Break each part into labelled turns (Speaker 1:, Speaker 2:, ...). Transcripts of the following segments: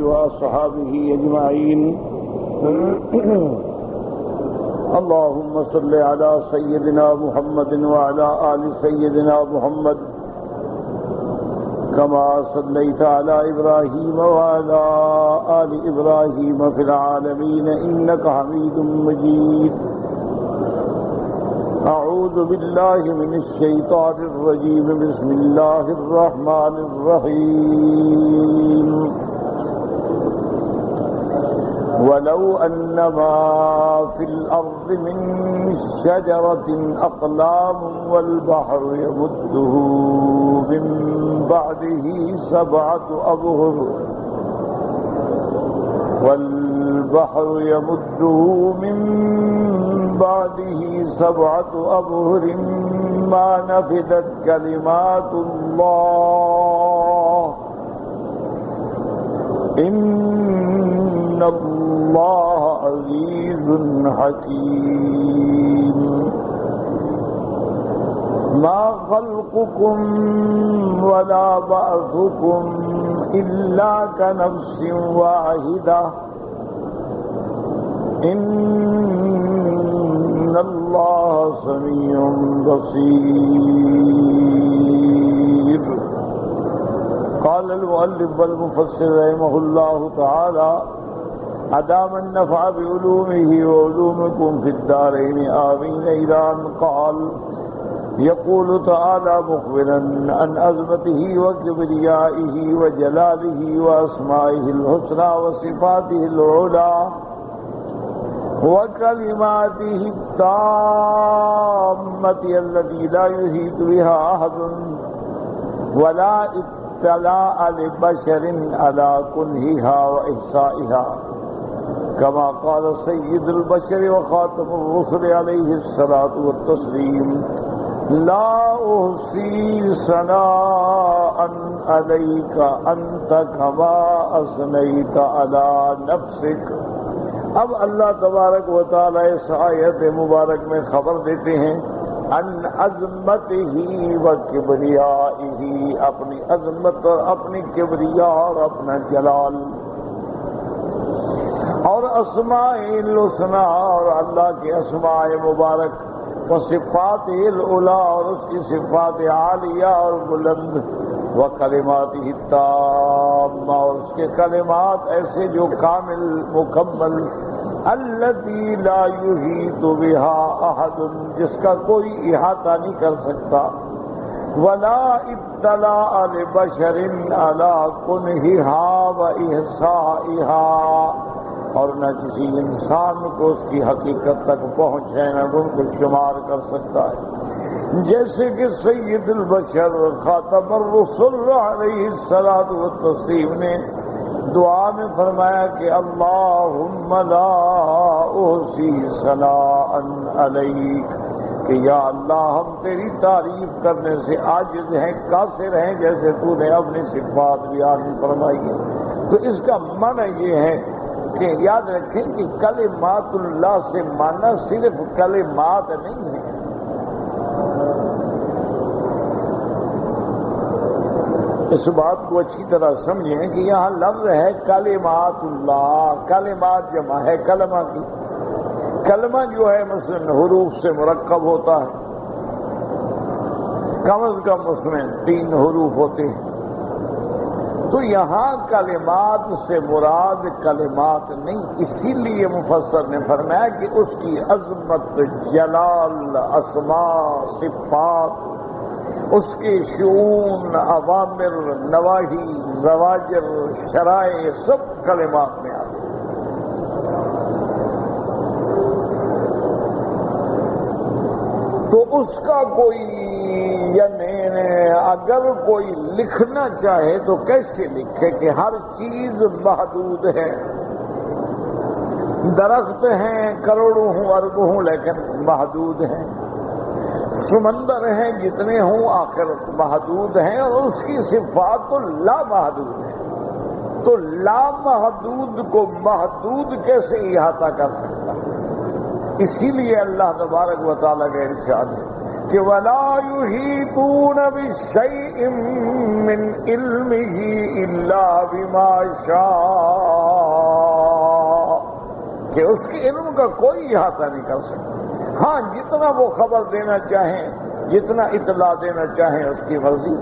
Speaker 1: وأصحابه أجمعين. اللهم صل على سيدنا محمد وعلى آل سيدنا محمد كما صليت على إبراهيم وعلى آل إبراهيم في العالمين إنك حميد مجيد. أعوذ بالله من الشيطان الرجيم. بسم الله الرحمن الرحيم. ولو أن ما في الأرض من شجرة أقلام والبحر يمده من بعده سبعة أبهر ما نفدت كلمات الله إن الله عزيز حكيم. ما خلقكم ولا بعثكم إلا كنفس واحدة إن الله سميع بصير. قال المؤلف والمفسر رحمه الله تعالى أدام النفع بعلومه وعلومكم في الدارين آمين. إلى أن قال يقول تعالى مخبرا عن عظمته وكبريائه وجلاله وأسمائه الحسنى وصفاته العلى وكلماته التامة التي لا يحيط بها أحد ولا اطلاع لبشر على كنهها وإحصائها كما قال سيد البشر وخاتم الرسل عليه الصلاة والتسليم لا أحصي ثناء عليك أنت كما أثنيت على نفسك. اب اللہ تبارک و تعالی اس آیت مبارک میں خبر دیتے ہیں ان عظمتہ و کبریائہ، اپنی عظمت اور اپنی کبریا اور اپنا جلال، اور اسماء الحسنی اور اللہ کے اسماء مبارک، و صفات العلی اور اس کی صفات عالیہ اور بلند، و کلماتہ التامہ اور اس کے کلمات ایسے جو کامل مکمل، التی لا یحیط بها احد جس کا کوئی احاطہ نہیں کر سکتا، ولا اطلاع لبشر علی کنہها واحصائها اور نہ کسی انسان کو اس کی حقیقت تک پہنچ ہے نہ ان کو شمار کر سکتا ہے. جیسے کہ سید البشر خاتم الرسل علیہ الصلاۃ والتسلیم نے دعا میں فرمایا کہ اللہم لا احصی ثناء علیک، کہ یا اللہ ہم تیری تعریف کرنے سے عاجز ہیں، قاصر ہیں، جیسے تو نے اپنی صفات بیان فرمائی ہے. تو اس کا معنی یہ ہے کہ یاد رکھیں کہ کلمات اللہ سے معنی صرف کلمات نہیں ہے. اس بات کو اچھی طرح سمجھیں کہ یہاں لفظ ہے کلمات اللہ، کلمات جمع ہے کلمہ کی. کلمہ جو ہے مثلا حروف سے مرکب ہوتا ہے، کم از کم اس میں 3 حروف ہوتے ہیں. تو یہاں کلمات سے مراد کلمات نہیں، اسی لیے مفسر نے فرمایا کہ اس کی عظمت، جلال، اسماء، صفات، اس کے شؤون، اوامر، نواہی، زواجر، شرائع سب کلمات میں آتے ہیں. تو اس کا کوئی یعنی اگر کوئی لکھنا چاہے تو کیسے لکھے کہ ہر چیز محدود ہے. درخت ہیں کروڑوں ہوں اربوں ہوں لیکن محدود ہیں، سمندر ہیں جتنے ہوں آخر محدود ہیں، اور اس کی صفات تو لامحدود ہیں. تو لامحدود کو محدود کیسے احاطہ کر سکتا؟ اسی لیے اللہ تبارک و تعالیٰ کا ارشاد ہے کہ وَلَا يُحِيطُونَ بِشَيْءٍ مِّنْ عِلْمِهِ إِلَّا بِمَا شَاءَ، کہ اس کے علم کا کوئی احاطہ نہیں کر سکتا. ہاں جتنا وہ خبر دینا چاہیں، جتنا اطلاع دینا چاہیں اس کی مرضی.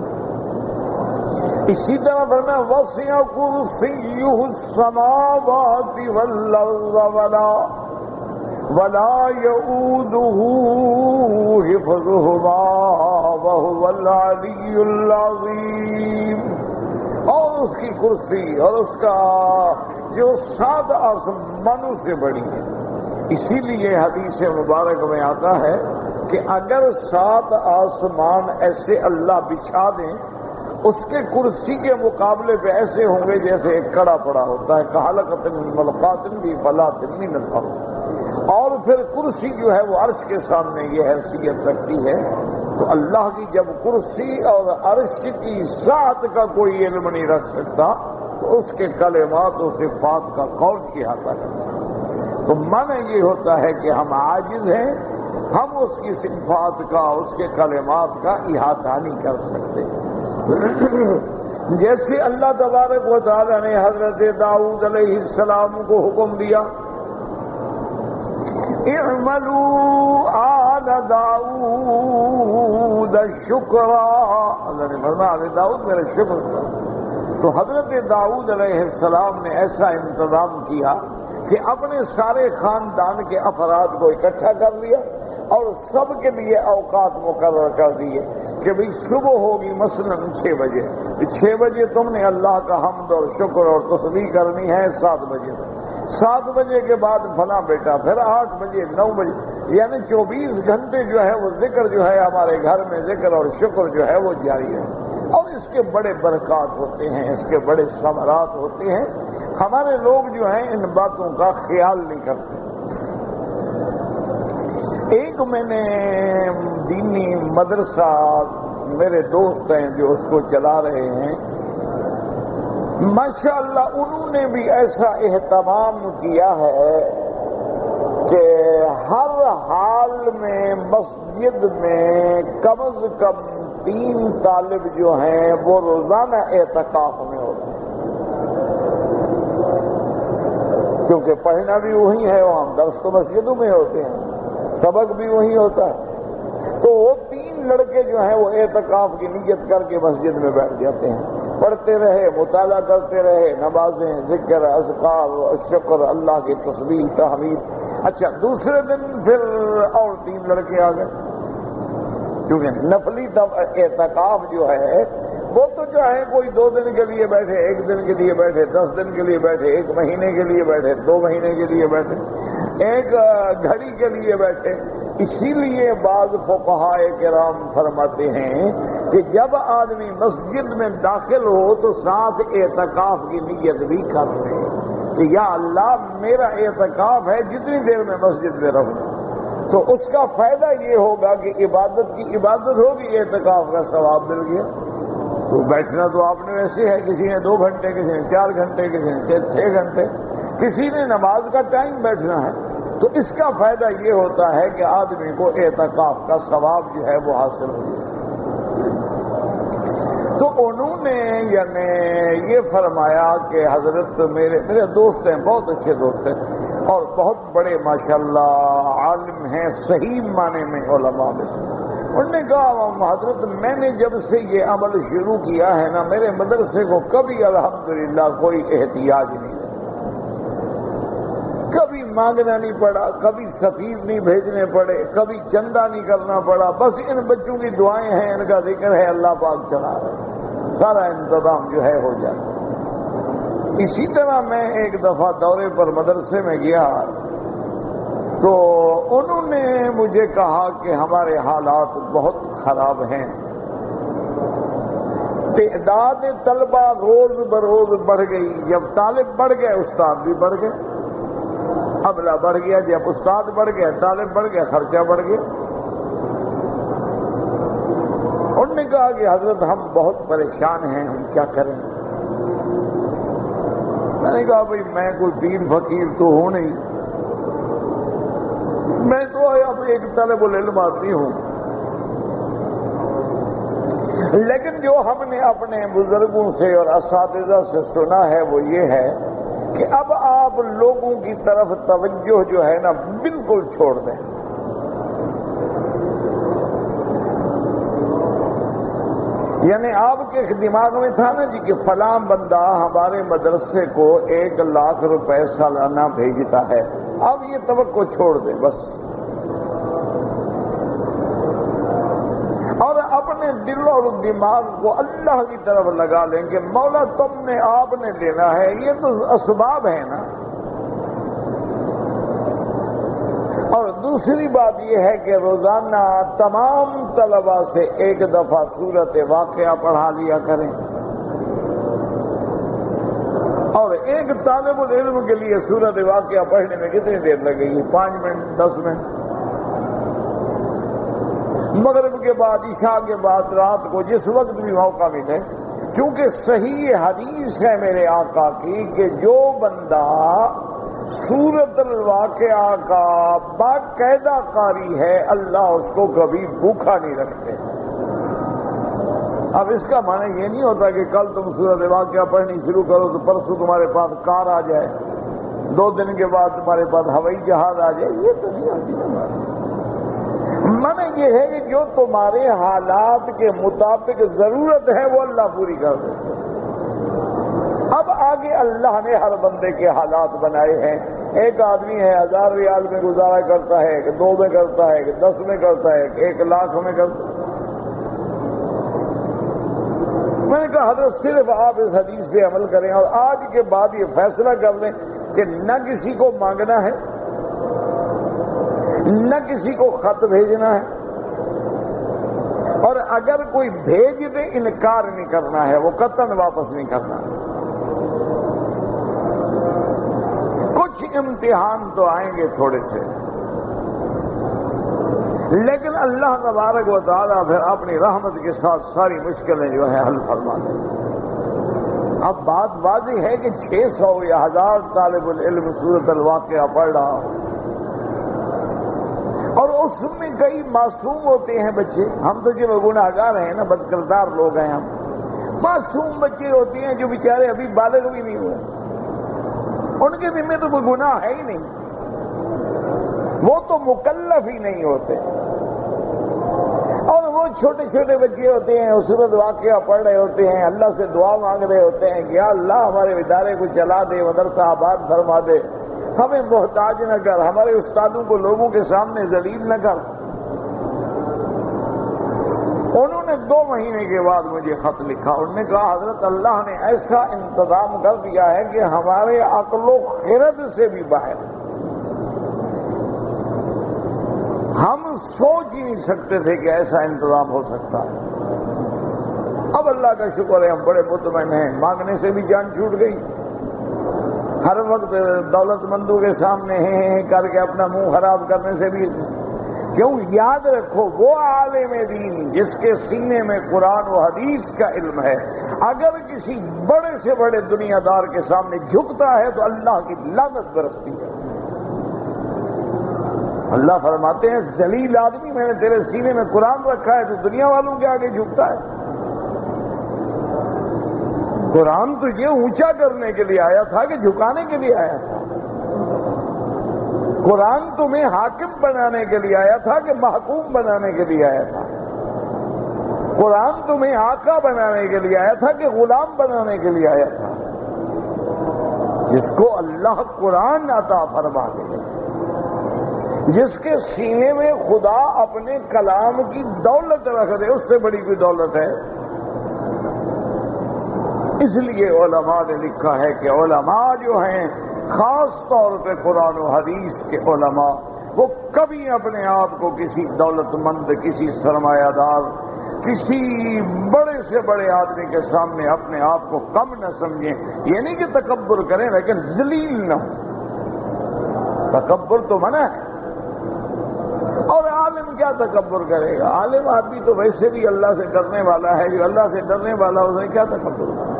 Speaker 1: اسی طرح فرمایا وَسِعَ كُرْسِيُّهُ السَّمَاوَاتِ وَالْأَرْضَ وَلَا يَئُودُهُ حِفْظُهُمَا وَهُوَ الْعَلِيُّ الْعَظِيمُ. اور اس کی کرسی اور اس کا جو 7 آسمانوں سے بڑی ہے. اسی لیے حدیث مبارک میں آتا ہے کہ اگر 7 آسمان ایسے اللہ بچھا دیں، اس کے کرسی کے مقابلے پہ ایسے ہوں گے جیسے ایک کڑا پڑا ہوتا ہے. کحلقۃ ملقات بھی فلاۃ من الارض. اور پھر کرسی جو ہے وہ عرش کے سامنے یہ حیثیت رکھتی ہے. تو اللہ کی جب کرسی اور عرش کی ذات کا کوئی علم نہیں رکھ سکتا تو اس کے کلمات و صفات کا کون احاطہ کرتا ہے؟ تو معنی یہ ہوتا ہے کہ ہم عاجز ہیں، ہم اس کی صفات کا، اس کے کلمات کا احاطہ نہیں کر سکتے. جیسے اللہ تبارک و تعالی نے حضرت داؤد علیہ السلام کو حکم دیا اعملوا آل داؤد شکرا، اللہ نے فرمایا داؤد میرا شکر کرو. تو حضرت داؤد علیہ السلام نے ایسا انتظام کیا کہ اپنے سارے خاندان کے افراد کو اکٹھا کر لیا اور سب کے لیے اوقات مقرر کر دیے کہ بھئی صبح ہوگی مثلا 6 بجے، 6 بجے تم نے اللہ کا حمد اور شکر اور تسبیح کرنی ہے 7 بجے تک. 7 بجے کے بعد فلاں بیٹا، پھر 8 بجے 9 بجے، یعنی 24 گھنٹے جو ہے وہ ذکر جو ہے ہمارے گھر میں ذکر اور شکر جو ہے وہ جاری ہے. اور اس کے بڑے برکات ہوتے ہیں، اس کے بڑے ثمرات ہوتے ہیں. ہمارے لوگ جو ہیں ان باتوں کا خیال نہیں کرتے. ایک میں نے دینی مدرسہ، میرے دوست ہیں جو اس کو چلا رہے ہیں، ماشاءاللہ انہوں نے بھی ایسا اہتمام کیا ہے کہ ہر حال میں مسجد میں کم از کم 3 طالب جو ہیں وہ روزانہ اعتکاف میں ہوتے ہیں. کیونکہ پڑھنا بھی وہی ہے، وہاں درس تو مسجدوں میں ہوتے ہیں، سبق بھی وہی ہوتا ہے. تو وہ 3 لڑکے جو ہیں وہ اعتکاف کی نیت کر کے مسجد میں بیٹھ جاتے ہیں، پڑھتے رہے، مطالعہ کرتے رہے، نمازیں، ذکر، اذکار، شکر، اللہ کی تسبیح، تحمید. اچھا دوسرے دن پھر اور 3 لڑکے آ گئے، کیونکہ نفلی اعتکاف جو ہے وہ تو جو ہے کوئی 2 دن کے لیے بیٹھے، 1 دن کے لیے بیٹھے، 10 دن کے لیے بیٹھے، 1 مہینے کے لیے بیٹھے، 2 مہینے کے لیے بیٹھے، 1 گھڑی کے لیے بیٹھے. اسی لیے بعض فقہاء کرام فرماتے ہیں کہ جب آدمی مسجد میں داخل ہو تو ساتھ اعتکاف کی نیت بھی کر لے کہ یا اللہ میرا اعتکاف ہے جتنی دیر میں مسجد میں رہوں. تو اس کا فائدہ یہ ہوگا کہ عبادت کی عبادت ہوگی، اعتکاف کا ثواب مل گیا. تو بیٹھنا تو آپ نے ویسے ہے، کسی نے 2 گھنٹے، کسی نے 4 گھنٹے، کسی نے 6 گھنٹے، کسی نے نماز کا ٹائم بیٹھنا ہے. تو اس کا فائدہ یہ ہوتا ہے کہ آدمی کو اعتکاف کا ثواب جو ہے وہ حاصل ہو جائے. تو انہوں نے یعنی یہ فرمایا کہ حضرت میرے دوست ہیں، بہت اچھے دوست ہیں اور بہت بڑے ماشاءاللہ عالم ہیں، صحیح معنی میں علماء میں سے. انہوں نے کہا حضرت میں نے جب سے یہ عمل شروع کیا ہے نا، میرے مدرسے کو کبھی الحمدللہ کوئی احتیاج نہیں، کبھی مانگنا نہیں پڑا، کبھی سفیر نہیں بھیجنے پڑے، کبھی چندہ نہیں کرنا پڑا. بس ان بچوں کی دعائیں ہیں، ان کا ذکر ہے، اللہ پاک چلا رہے، سارا انتظام جو ہے ہو جاتا. اسی طرح میں ایک دفعہ دورے پر مدرسے میں گیا تو انہوں نے مجھے کہا کہ ہمارے حالات بہت خراب ہیں، تعداد طلبہ روز بروز بڑھ گئی. جب طالب بڑھ گئے استاد بھی بڑھ گئے، عملہ بڑھ گیا. جب استاد بڑھ گئے طالب بڑھ گئے، خرچہ بڑھ گیا. انہوں نے کہا کہ حضرت ہم بہت پریشان ہیں، ہم کیا کریں؟ میں نے کہا بھئی میں کوئی پیر فقیر تو ہوں نہیں، میں تو اب ایک طالب العلم آدمی ہوں. لیکن جو ہم نے اپنے بزرگوں سے اور اساتذہ سے سنا ہے وہ یہ ہے کہ اب آپ لوگوں کی طرف توجہ جو ہے نا بالکل چھوڑ دیں. یعنی آپ کے دماغ میں تھا نا جی کہ فلاں بندہ ہمارے مدرسے کو 1,00,000 روپے سالانہ بھیجتا ہے، اب یہ توقع چھوڑ دیں بس. اور اپنے دل اور دماغ کو اللہ کی طرف لگا لیں کہ مولا تم نے آپ نے دینا ہے، یہ تو اسباب ہے نا. اور دوسری بات یہ ہے کہ روزانہ تمام طلباء سے ایک دفعہ سورت واقعہ پڑھا لیا کریں. اور ایک طالب العلم کے لیے سورت واقعہ پڑھنے میں کتنی دیر لگے گی؟ 5 منٹ، 10 منٹ. مغرب کے بعد، عشاء کے بعد، رات کو جس وقت بھی موقع ملے. چونکہ صحیح حدیث ہے میرے آقا کی کہ جو بندہ سورت الواقعہ کا باقاعدہ قاری ہے اللہ اس کو کبھی بھوکا نہیں رکھتے. اب اس کا معنی یہ نہیں ہوتا کہ کل تم سورت واقعہ پڑھنی شروع کرو تو پرسوں تمہارے پاس کار آ جائے، 2 دن کے بعد تمہارے پاس ہوائی جہاز آ جائے. یہ تو نہیں ہوتی نا. معنی یہ ہے کہ جو تمہارے حالات کے مطابق ضرورت ہے وہ اللہ پوری کر دے. اب آگے اللہ نے ہر بندے کے حالات بنائے ہیں. ایک آدمی ہے 1000 ریال میں گزارا کرتا ہے، کہ 2 میں کرتا ہے، کہ 10 میں کرتا ہے، کہ 1,00,000 میں کرتا ہے. میں نے کہا حضرت صرف آپ اس حدیث پہ عمل کریں اور آج کے بعد یہ فیصلہ کر لیں کہ نہ کسی کو مانگنا ہے، نہ کسی کو خط بھیجنا ہے، اور اگر کوئی بھیج دے انکار نہیں کرنا ہے، وہ قطعاً واپس نہیں کرنا. کچھ امتحان تو آئیں گے تھوڑے سے، لیکن اللہ تبارک و تعالیٰ پھر اپنی رحمت کے ساتھ ساری مشکلیں جو ہے حل فرما دیں. اب بات واضح ہے کہ 600 یا 1000 طالب العلم سورت الواقعہ پڑھ رہا ہو، اور اس میں کئی معصوم ہوتے ہیں بچے. ہم تو جو گناہگار ہیں نا، بد کردار لوگ ہیں ہم. معصوم بچے ہوتے ہیں جو بیچارے ابھی بالغ بھی نہیں ہوئے، ان کے ذمہ تو کوئی گناہ ہے ہی نہیں، وہ تو مکلف ہی نہیں ہوتے. اور وہ چھوٹے چھوٹے بچے ہوتے ہیں سورت واقعہ پڑھ رہے ہوتے ہیں، اللہ سے دعا مانگ رہے ہوتے ہیں کہ یا اللہ ہمارے ادارے کو چلا دے، مدرسہ آباد فرما دے، ہمیں محتاج نہ کر، ہمارے استادوں کو لوگوں کے سامنے ذلیل نہ کر. انہوں نے 2 مہینے کے بعد مجھے خط لکھا. انہوں نے کہا حضرت اللہ نے ایسا انتظام کر دیا ہے کہ ہمارے عقل و خرد سے بھی باہر، ہم سوچ ہی نہیں سکتے تھے کہ ایسا انتظام ہو سکتا ہے. اب اللہ کا شکر ہے ہم بڑے مطمئن ہیں، مانگنے سے بھی جان چھوٹ گئی. ہر وقت دولت مندوں کے سامنے ہیں کر کے اپنا منہ خراب کرنے سے بھی. کیوں؟ یاد رکھو وہ عالم دین جس کے سینے میں قرآن و حدیث کا علم ہے، اگر کسی بڑے سے بڑے دنیا دار کے سامنے جھکتا ہے تو اللہ کی لعنت برستی ہے. اللہ فرماتے ہیں ذلیل آدمی، میں نے تیرے سینے میں قرآن رکھا ہے تو دنیا والوں کے آگے جھکتا ہے. قرآن تو یہ اونچا کرنے کے لیے آیا تھا کہ جھکانے کے لیے آیا تھا. قرآن تمہیں حاکم بنانے کے لیے آیا تھا کہ محکوم بنانے کے لیے آیا تھا. قرآن تمہیں آقا بنانے کے لیے آیا تھا کہ غلام بنانے کے لیے آیا تھا. جس کو اللہ قرآن عطا فرما دے، جس کے سینے میں خدا اپنے کلام کی دولت رکھ دے، اس سے بڑی کوئی دولت ہے. اس لیے علماء نے لکھا ہے کہ علماء جو ہیں خاص طور پہ قرآن و حدیث کے علماء، وہ کبھی اپنے آپ کو کسی دولت مند، کسی سرمایہ دار، کسی بڑے سے بڑے آدمی کے سامنے اپنے آپ کو کم نہ سمجھیں. یہ نہیں کہ تکبر کریں لیکن ذلیل نہ ہو. تکبر تو منع ہے. اور عالم کیا تکبر کرے گا؟ عالم آدمی تو ویسے بھی اللہ سے ڈرنے والا ہے. جو اللہ سے ڈرنے والا اسے کیا تکبر کرے؟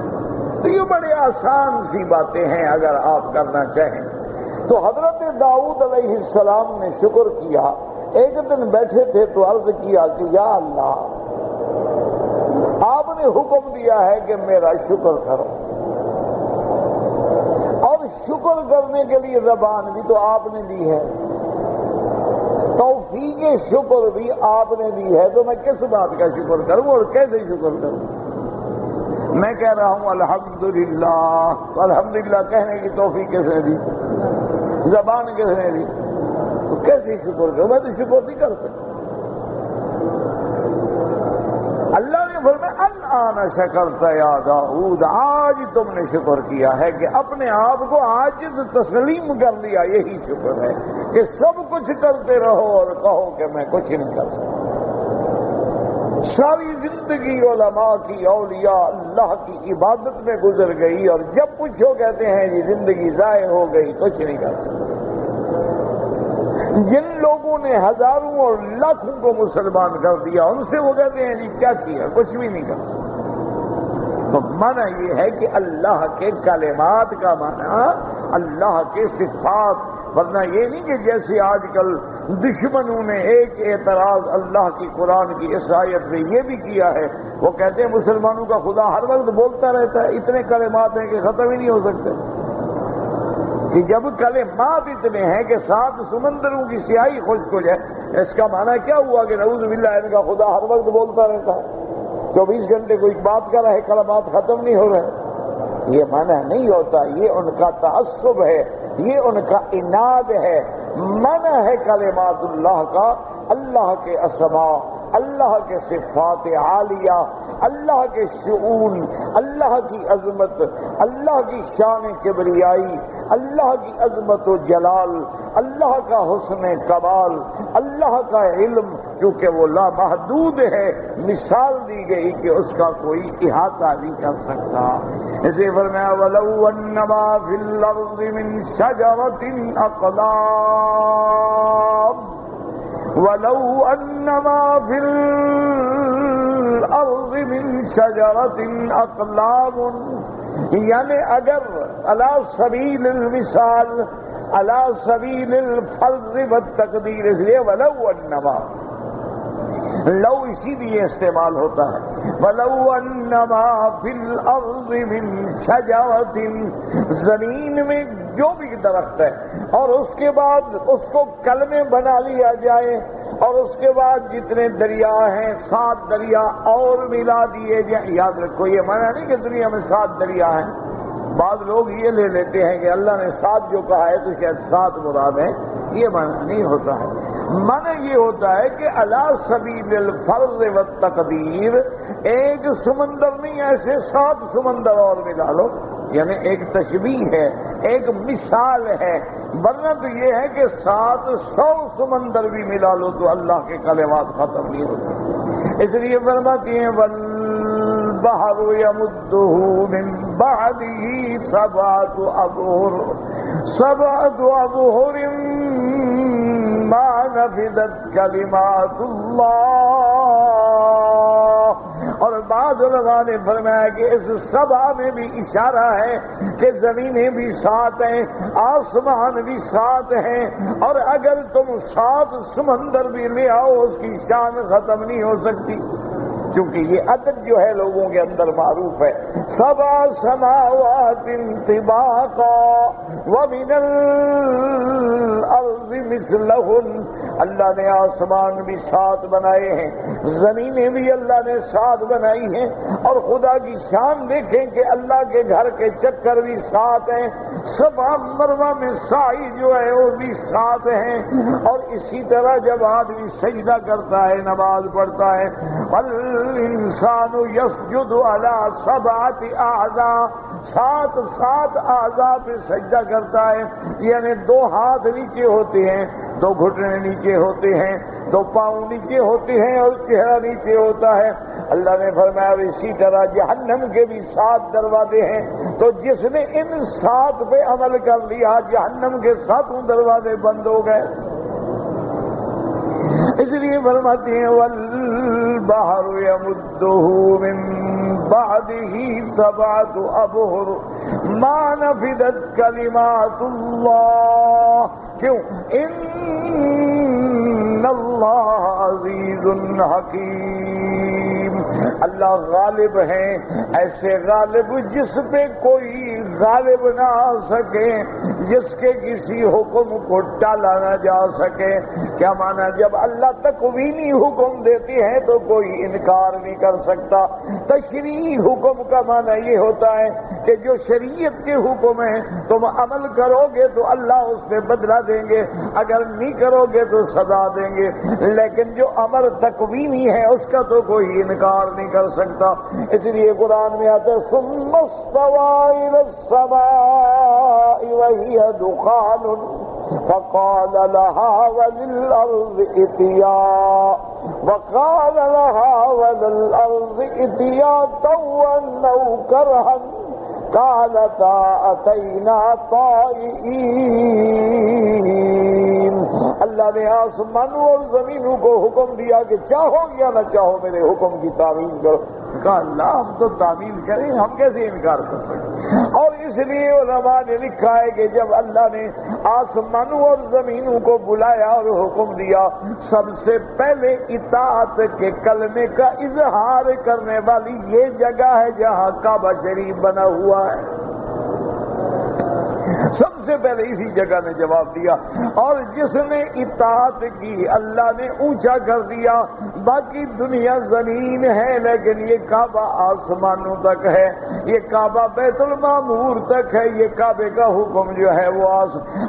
Speaker 1: تو یہ بڑے آسان سی باتیں ہیں اگر آپ کرنا چاہیں. تو حضرت داؤد علیہ السلام نے شکر کیا. ایک دن بیٹھے تھے تو عرض کیا کہ یا اللہ آپ نے حکم دیا ہے کہ میرا شکر کرو، اور شکر کرنے کے لیے زبان بھی تو آپ نے دی ہے، توفیق شکر بھی آپ نے دی ہے، تو میں کس بات کا شکر کروں اور کیسے شکر کروں؟ میں کہہ رہا ہوں الحمدللہ، الحمدللہ کہنے کی توفیق کس نے دی؟ زبان کس نے دی؟ تو کیسے شکر کروں؟ میں تو شکر نہیں کر سکتا۔ اللہ نے فرمایا الآن شکرت یا داؤد، آج تم نے شکر کیا ہے کہ اپنے آپ کو عاجز تسلیم کر لیا، یہی شکر ہے کہ سب کچھ کرتے رہو اور کہو کہ میں کچھ نہیں کر سکتا۔ ساری زندگی علماء کی، اولیاء اللہ کی عبادت میں گزر گئی، اور جب پوچھو کہتے ہیں یہ زندگی ضائع ہو گئی، کچھ نہیں کر سکتا۔ جن لوگوں نے ہزاروں اور لاکھوں کو مسلمان کر دیا، ان سے وہ کہتے ہیں جی کیا کیا؟ کچھ بھی نہیں کر سکتا۔ تو معنی یہ ہے کہ اللہ کے کلمات کا معنی اللہ کے صفات، ورنہ یہ نہیں کہ جیسے آج کل دشمنوں نے ایک اعتراض اللہ کی قرآن کی اس آیت میں یہ بھی کیا ہے، وہ کہتے ہیں مسلمانوں کا خدا ہر وقت بولتا رہتا ہے، اتنے کلمات ہیں کہ ختم ہی نہیں ہو سکتے۔ کہ جب کلمات اتنے ہیں کہ 7 سمندروں کی سیاہی خشک ہو جائے، اس کا معنی کیا ہوا کہ نعوذ باللہ ان کا خدا ہر وقت بولتا رہتا ہے، 24 گھنٹے کوئی بات کر رہا ہے، کلمات ختم نہیں ہو رہے؟ یہ معنی نہیں ہوتا، یہ ان کا تعصب ہے، یہ ان کا عناد ہے۔ معنی ہے کلمات اللہ کا اللہ کے اسماء، اللہ کے صفات عالیہ، اللہ کے شؤون، اللہ کی عظمت، اللہ کی شان کبریائی، اللہ کی عظمت و جلال، اللہ کا حسن کمال، اللہ کا علم، چونکہ وہ لامحدود ہے، مثال دی گئی کہ اس کا کوئی احاطہ نہیں کر سکتا۔ اسے فرمایا وَلَوْ أَنَّمَا فِي الْأَرْضِ مِنْ شَجَرَةٍ أَقْلَامٌ وَلَوْ أَنَّمَا فِي الْأَرْضِ مِنْ شَجَرَةٍ أَقْلَامٌ، یعنی اگر علی سبیل المثال، علی سبیل الفرض والتقدیر، اس لیے وَلَوْ أَنَّمَا، لو اسی لیے استعمال ہوتا ہے، وَلَوْ أَنَّمَا فِي الْأَرْضِ مِنْ شَجَرَةٍ، زمین میں جو بھی درخت ہے اور اس کے بعد اس کو کلمے بنا لیا جائے، اور اس کے بعد جتنے دریا ہیں 7 دریا اور ملا دیے جائیں۔ یاد رکھو یہ معنی نہیں کہ دنیا میں 7 دریا ہیں، بعض لوگ یہ لے لیتے ہیں کہ اللہ نے 7 جو کہا ہے تو شاید 7 مراد ہیں، یہ معنی نہیں ہوتا ہے۔ معنی یہ ہوتا ہے کہ علی سبیل الفرض والتقدیر، ایک سمندر نہیں ایسے 7 سمندر اور ملا لو، یعنی ایک تشبیہ ہے، ایک مثال ہے، ورنہ تو یہ ہے کہ 700 سمندر بھی ملا لو تو اللہ کے کلمات ختم نہیں ہوتے۔ اس لیے فرماتی ہیں والبحر يمده من بعده 7 أبحر ما نفدت کلمات اللہ۔ اور بعض علماء نے فرمایا کہ اس 7 میں بھی اشارہ ہے کہ زمینیں بھی 7 ہیں، آسمان بھی 7 ہیں، اور اگر تم 7 سمندر بھی لے آؤ اس کی شان ختم نہیں ہو سکتی، کیونکہ یہ عدد جو ہے لوگوں کے اندر معروف ہے۔ 7 سماوات طباقا ومن الارض مثلہن، اللہ نے آسمان بھی 7 بنائے ہیں، زمینیں بھی اللہ نے 7 بنائی ہیں، اور خدا کی شان دیکھیں کہ اللہ کے گھر کے چکر بھی 7 ہیں، صفا مروہ میں سعی جو ہے وہ بھی 7 ہیں، اور اسی طرح جب آدمی سجدہ کرتا ہے، نماز پڑھتا ہے، الانسان یسجد علی 7 اعضاء، 7 اعضاء پہ سجدہ کرتا ہے، یعنی 2 ہاتھ نیچے ہوتے ہیں، 2 گھٹنے نیچے ہوتے ہیں، 2 پاؤں نیچے ہوتے ہیں، اور چہرہ نیچے ہوتا ہے۔ اللہ نے فرمایا اسی طرح جہنم کے بھی 7 دروازے ہیں، تو جس نے ان 7 پہ عمل کر لیا جہنم کے 7 دروازے بند ہو گئے۔ اس لیے فرماتے ہیں والبحر يمده من بعده 7 أبحر ما نفدت کلمات اللہ، کیوں؟ ان اللہ عزیز حکیم۔ اللہ غالب ہیں، ایسے غالب جس پہ کوئی غالب نہ آ سکے، جس کے کسی حکم کو ٹالا نہ جا سکے۔ کیا معنی؟ جب اللہ تکوینی حکم دیتی ہے تو کوئی انکار نہیں کر سکتا۔ تشریعی حکم کا معنی یہ ہوتا ہے کہ جو شریعت کے حکم ہیں تم عمل کرو گے تو اللہ اس پہ بدلہ دیں گے، اگر نہیں کرو گے تو سزا دیں گے۔ لیکن جو امر تکوینی ہے اس کا تو کوئی انکار نہیں کر سکتا۔ اس لیے قرآن میں آتا ہے ثم استوى إلى السماء وهي دخان فقال لها وللأرض ائتيا طوعا أو كرها قالتا أتينا طائعين۔ اللہ نے آسمانوں اور زمینوں کو حکم دیا کہ چاہو یا نہ چاہو میرے حکم کی تعمیل کرو۔ کہا اللہ ہم تو تعمیل کریں، ہم کیسے انکار کر سکتے؟ اور اس لیے علماء نے لکھا ہے کہ جب اللہ نے آسمانوں اور زمینوں کو بلایا اور حکم دیا، سب سے پہلے اطاعت کے کلمے کا اظہار کرنے والی یہ جگہ ہے جہاں کعبہ شریف بنا ہوا ہے۔ سب سے پہلے اسی جگہ نے جواب دیا، اور جس نے اطاعت کی اللہ نے اونچا کر دیا۔ باقی دنیا زمین ہے لیکن یہ کعبہ آسمانوں تک ہے، یہ کعبہ بیت المعمور تک ہے، یہ کعبے کا حکم جو ہے وہ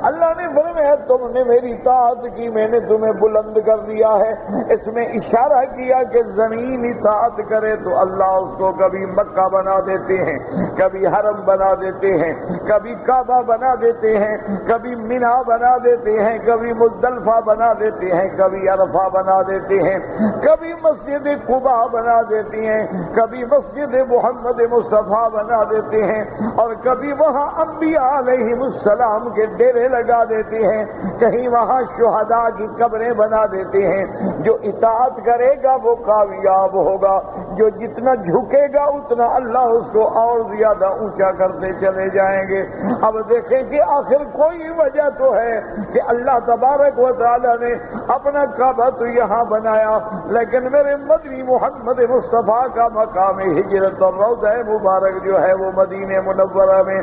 Speaker 1: اللہ نے فرمایا تم نے میری اطاعت کی، میں نے تمہیں بلند کر دیا ہے۔ اس میں اشارہ کیا کہ زمین اطاعت کرے تو اللہ اس کو کبھی مکہ بنا دیتے ہیں، کبھی حرم بنا دیتے ہیں، کبھی کعبہ بنا دیتے ہیں، کبھی مینا بنا دیتے ہیں، کبھی مزدلفہ بنا دیتے ہیں، کبھی عرفہ بنا دیتے ہیں، کبھی مسجد قباء بنا دیتے ہیں، کبھی مسجد محمد مصطفیٰ بنا دیتے ہیں، اور کبھی وہاں انبیاء علیہم السلام کے ڈیرے لگا دیتے ہیں، کہیں وہاں شہداء کی قبریں بنا دیتے ہیں۔ جو اطاعت کرے گا وہ کامیاب ہوگا، جو جتنا جھکے گا اتنا اللہ اس کو اور زیادہ اونچا کرتے چلے جائیں گے۔ اب دیکھیں کہ آخر کوئی وجہ تو ہے کہ اللہ تبارک و تعالی نے اپنا کعبہ تو یہاں بنایا، لیکن میرے مدنی محمد مصطفیٰ کا مقام ہجرت اور روضہ مبارک جو ہے وہ مدینہ منورہ میں،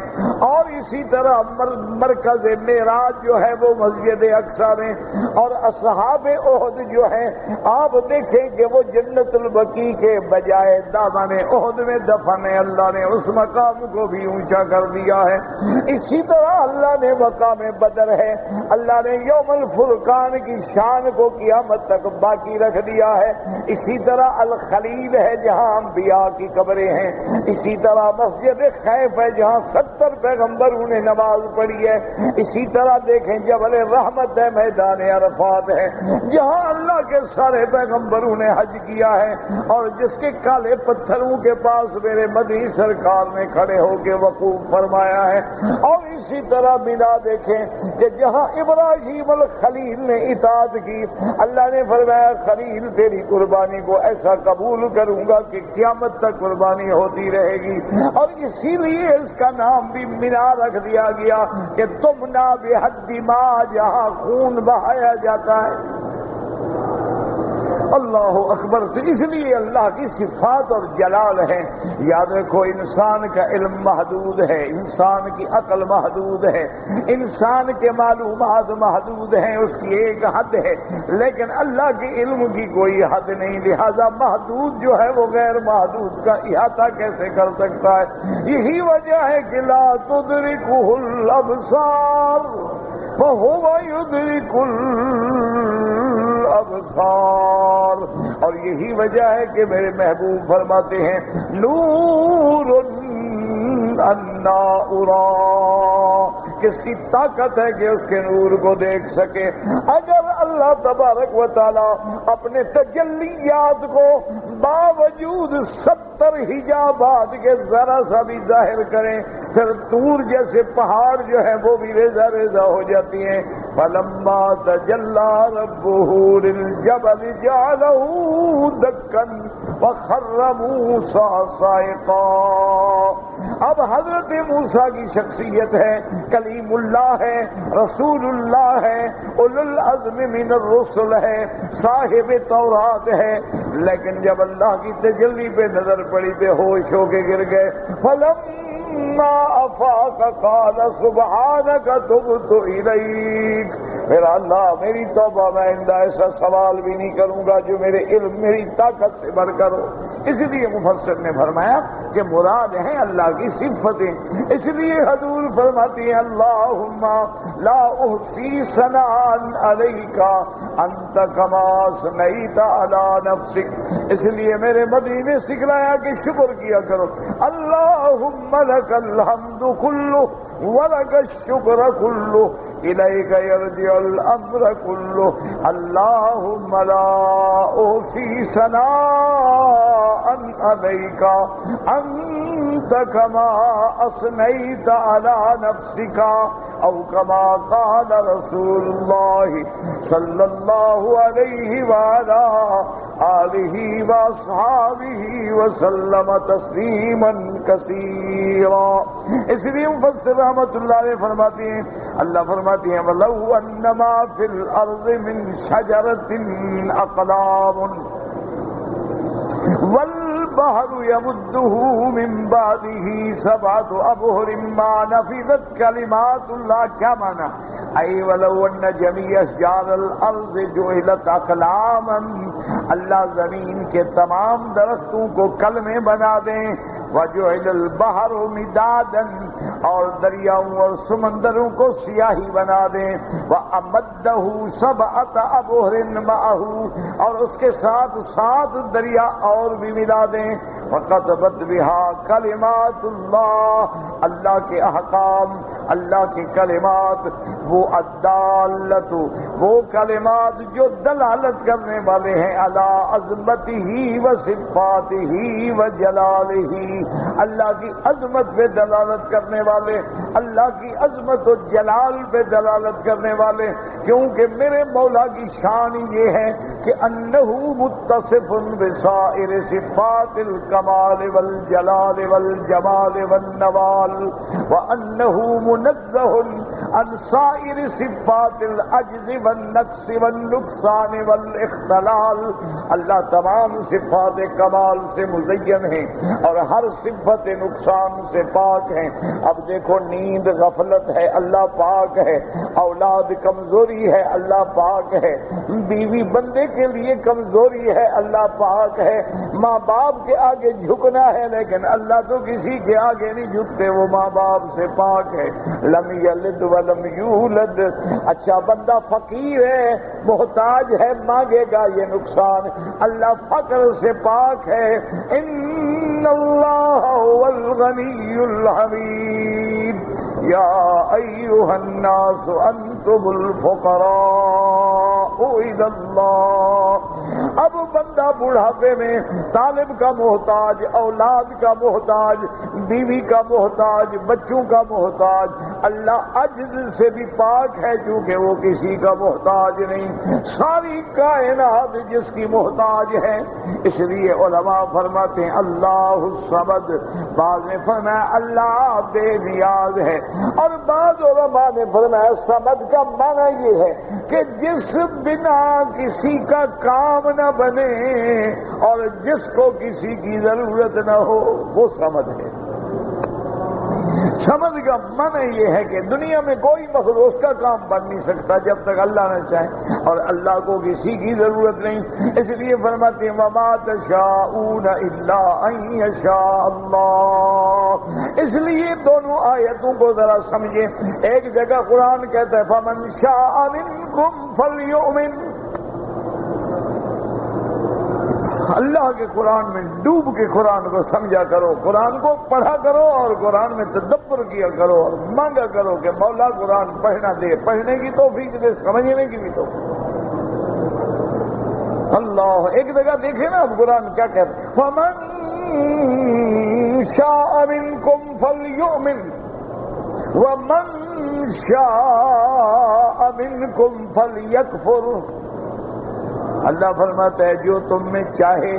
Speaker 1: اور اسی طرح مرکز معراج جو ہے وہ مسجد اقصی میں، اور اصحاب احد جو ہیں آپ دیکھیں کہ وہ جنت البقیع کے بجائے دامن احد میں دفن ہے۔ اللہ نے اس مقام کو بھی اونچا کر دیا ہے۔ اسی طرح اللہ نے مقام بدر ہے، اللہ نے یوم الفرقان کی شان کو قیامت تک باقی رکھ دیا ہے۔ اسی طرح الخلیل ہے جہاں انبیاء کی قبریں ہیں، اسی طرح مسجد خیف ہے جہاں 70 پیغمبروں نے نماز پڑھی ہے، اسی طرح دیکھیں جبل رحمت ہے، میدان عرفات ہے جہاں اللہ کے سارے پیغمبروں نے حج کیا ہے، اور جس کے کالے پتھروں کے پاس میرے مدنی سرکار نے کھڑے ہو کے وقوف فرمایا ہے۔ اور اسی طرح مینا دیکھیں کہ جہاں ابراہیم الخلیل نے اطاعت کی، اللہ نے فرمایا خلیل تیری قربانی کو ایسا قبول کروں گا کہ قیامت تک قربانی ہوتی رہے گی، اور اسی لیے اس کا نام بھی مینا رکھ دیا گیا کہ تمنا بحد ما، جہاں خون بہایا جاتا ہے۔ اللہ اکبر۔ تو اس لیے اللہ کی صفات اور جلال ہے۔ یاد رکھو انسان کا علم محدود ہے، انسان کی عقل محدود ہے، انسان کے معلومات محدود ہیں، اس کی ایک حد ہے، لیکن اللہ کے علم کی کوئی حد نہیں، لہذا محدود جو ہے وہ غیر محدود کا احاطہ کیسے کر سکتا ہے؟ یہی وجہ ہے کہ لا تدرکہ الابصار وہو یدرک الابصار، اور یہی وجہ ہے کہ میرے محبوب فرماتے ہیں نور انا ارا، کس کی طاقت ہے کہ اس کے نور کو دیکھ سکے؟ اگر اللہ تبارک و تعالی اپنے تجلیات کو باوجود 70 حجابات کے ذرا سا بھی ظاہر کریں، پھر طور جیسے پہاڑ جو ہے وہ بھی ریزہ ریزہ ہو جاتی ہیں۔ فلما تجلی ربہ للجبل جعلہ دکا وخر موسیٰ صاعقا، اب حضرت موسیٰ کی شخصیت ہے، کلیم اللہ ہے، رسول اللہ ہے، اولو العزم من الرسل ہے، صاحب تورات ہے، لیکن جب اللہ کی تجلی پہ نظر پڑی بے ہوش ہو کے گر گئے۔ فلما افاق قال سبحانک تبت الیک، میرا اللہ میری توبہ، میں آئندہ ایسا سوال بھی نہیں کروں گا جو میرے علم میری طاقت سے بڑھ کر ہو۔ اس لیے مفسر نے فرمایا کہ مراد ہیں اللہ کی صفتیں، اس لیے حضور فرماتی ہیں اللہم لا احصی ثناء علیک انت کما اثنیت علی نفسک، اس لیے میرے مدنی نے سکھلایا کہ شکر کیا کرو، اللہم لک الحمد کلہ ولک الشکر کلہ الیک یرجع الامر کلہ، اللہم لا احصی ثناء علیک انت کما اثنیت علی نفسک، او کما قال رسول اللہ صلی اللہ علیہ وآلہ آلہ واصحابہ وسلم تسلیما کثیرا۔ اس لیے مفسر رحمۃ اللہ علیہ فرماتے ہیں، اللہ فرماتے ہیں وَلَوْ أَنَّمَا فِي الْأَرْضِ مِنْ شَجَرَةٍ أَقْلَامٌ والبحر يمده من بعده سبعة أبحر ما نفذت كلمات الله، کیا معنی؟ اے ولو ان جميع اشجار الارض جعلت اقلاما، اللہ زمین کے تمام درختوں کو کلمیں بنا دیں، وجعل البحر مدادا، اور دریاؤں اور سمندروں کو سیاہی بنا دیں، وامدہ سبعۃ ابحر معه، اور اس کے ساتھ 7 دریا اور بھی ملا دیں، وکتبت بها کلمات اللہ، اللہ کے احکام، اللہ کے کلمات، وہ الدالت، وہ کلمات جو دلالت کرنے والے ہیں علی عظمتہ و صفاتہ و جلالہ، اللہ کی عظمت پہ دلالت کرنے والے، اللہ کی عظمت و جلال پہ دلالت کرنے والے، کیونکہ میرے مولا کی شان یہ ہے کہ انہ متصف بسائر صفات الکمال والجلال والجمال والنوال، وانہ منزہ عن سائر صفات العجز والنقص والنقصان والاختلال، اللہ تمام صفات کمال سے مزین ہیں اور ہر صفت نقصان سے پاک ہیں۔ اب دیکھو نیند غفلت ہے، اللہ پاک ہے، اولاد کمزوری ہے، اللہ پاک ہے، بیوی بندے کے لیے کمزوری ہے، اللہ پاک ہے، ماں باپ کے آگے جھکنا ہے، لیکن اللہ تو کسی کے آگے نہیں جھکتے، وہ ماں باپ سے پاک ہے، لم یلد ولم یولد۔ اچھا بندہ فقیر ہے، محتاج ہے، مانگے گا یہ نقصان، اللہ فقر سے پاک ہے، ان اللہ هو الغنی الحمید، یا ایھا الناس انتم الفقراء الی اللہ۔ اب بندہ بڑھاپے میں طالب کا محتاج، اولاد کا محتاج، بیوی کا محتاج، بچوں کا محتاج، اللہ عجز سے بھی پاک ہے چونکہ وہ کسی کا محتاج نہیں، ساری کائنات جس کی محتاج ہے۔ اس لیے علماء فرماتے ہیں اللہ الصمد، بعض نے فرمایا اللہ بے نیاز ہے، اور بعض علماء نے فرمایا صمد کا معنی یہ ہے کہ جس بنا کسی کا کام نہ بنے اور جس کو کسی کی ضرورت نہ ہو، وہ صمد ہے۔ سمجھ کا معنی یہ ہے کہ دنیا میں کوئی مخلوق اس کا کام بن نہیں سکتا جب تک اللہ نہ چاہے، اور اللہ کو کسی کی ضرورت نہیں، اس لیے فرماتے ہیں وما تشاءون الا ان یشاء اللہ۔ اس لیے دونوں آیتوں کو ذرا سمجھیں، ایک جگہ قرآن کہتا ہے فمن شاء منکم فلیؤمن، اللہ کے قرآن میں ڈوب کے قرآن کو سمجھا کرو، قرآن کو پڑھا کرو اور قرآن میں تدبر کیا کرو اور مانگا کرو کہ مولا قرآن پڑھنا دے، پڑھنے کی توفیق دے، سمجھنے کی بھی توفیق۔ اللہ ایک جگہ دیکھیں نا اب قرآن کیا کہتا ہے فمن شاء منکم فلیؤمن ومن شاء منکم فلیکفر۔ اللہ فرماتا ہے جو تم میں چاہے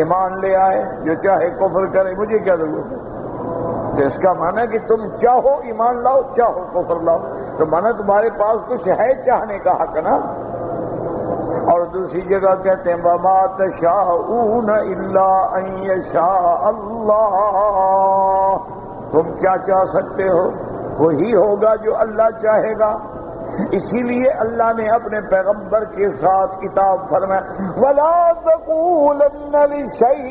Speaker 1: ایمان لے آئے، جو چاہے کفر کرے، مجھے کیا ضرورت ہے؟ تو اس کا معنی کہ تم چاہو ایمان لاؤ، چاہو کفر لاؤ، تو معنی تمہارے پاس کچھ ہے چاہنے کا حق نا۔ اور دوسری جگہ کہتے ہیں وَمَا تَشَاءُونَ إِلَّا أَن يَشَاءَ اللَّهُ، تم کیا چاہ سکتے ہو، وہی ہوگا جو اللہ چاہے گا۔ اسی لیے اللہ نے اپنے پیغمبر کے ساتھ کتاب فرمایا وَلَا تَقُولَنَّ لِشَيْءٍ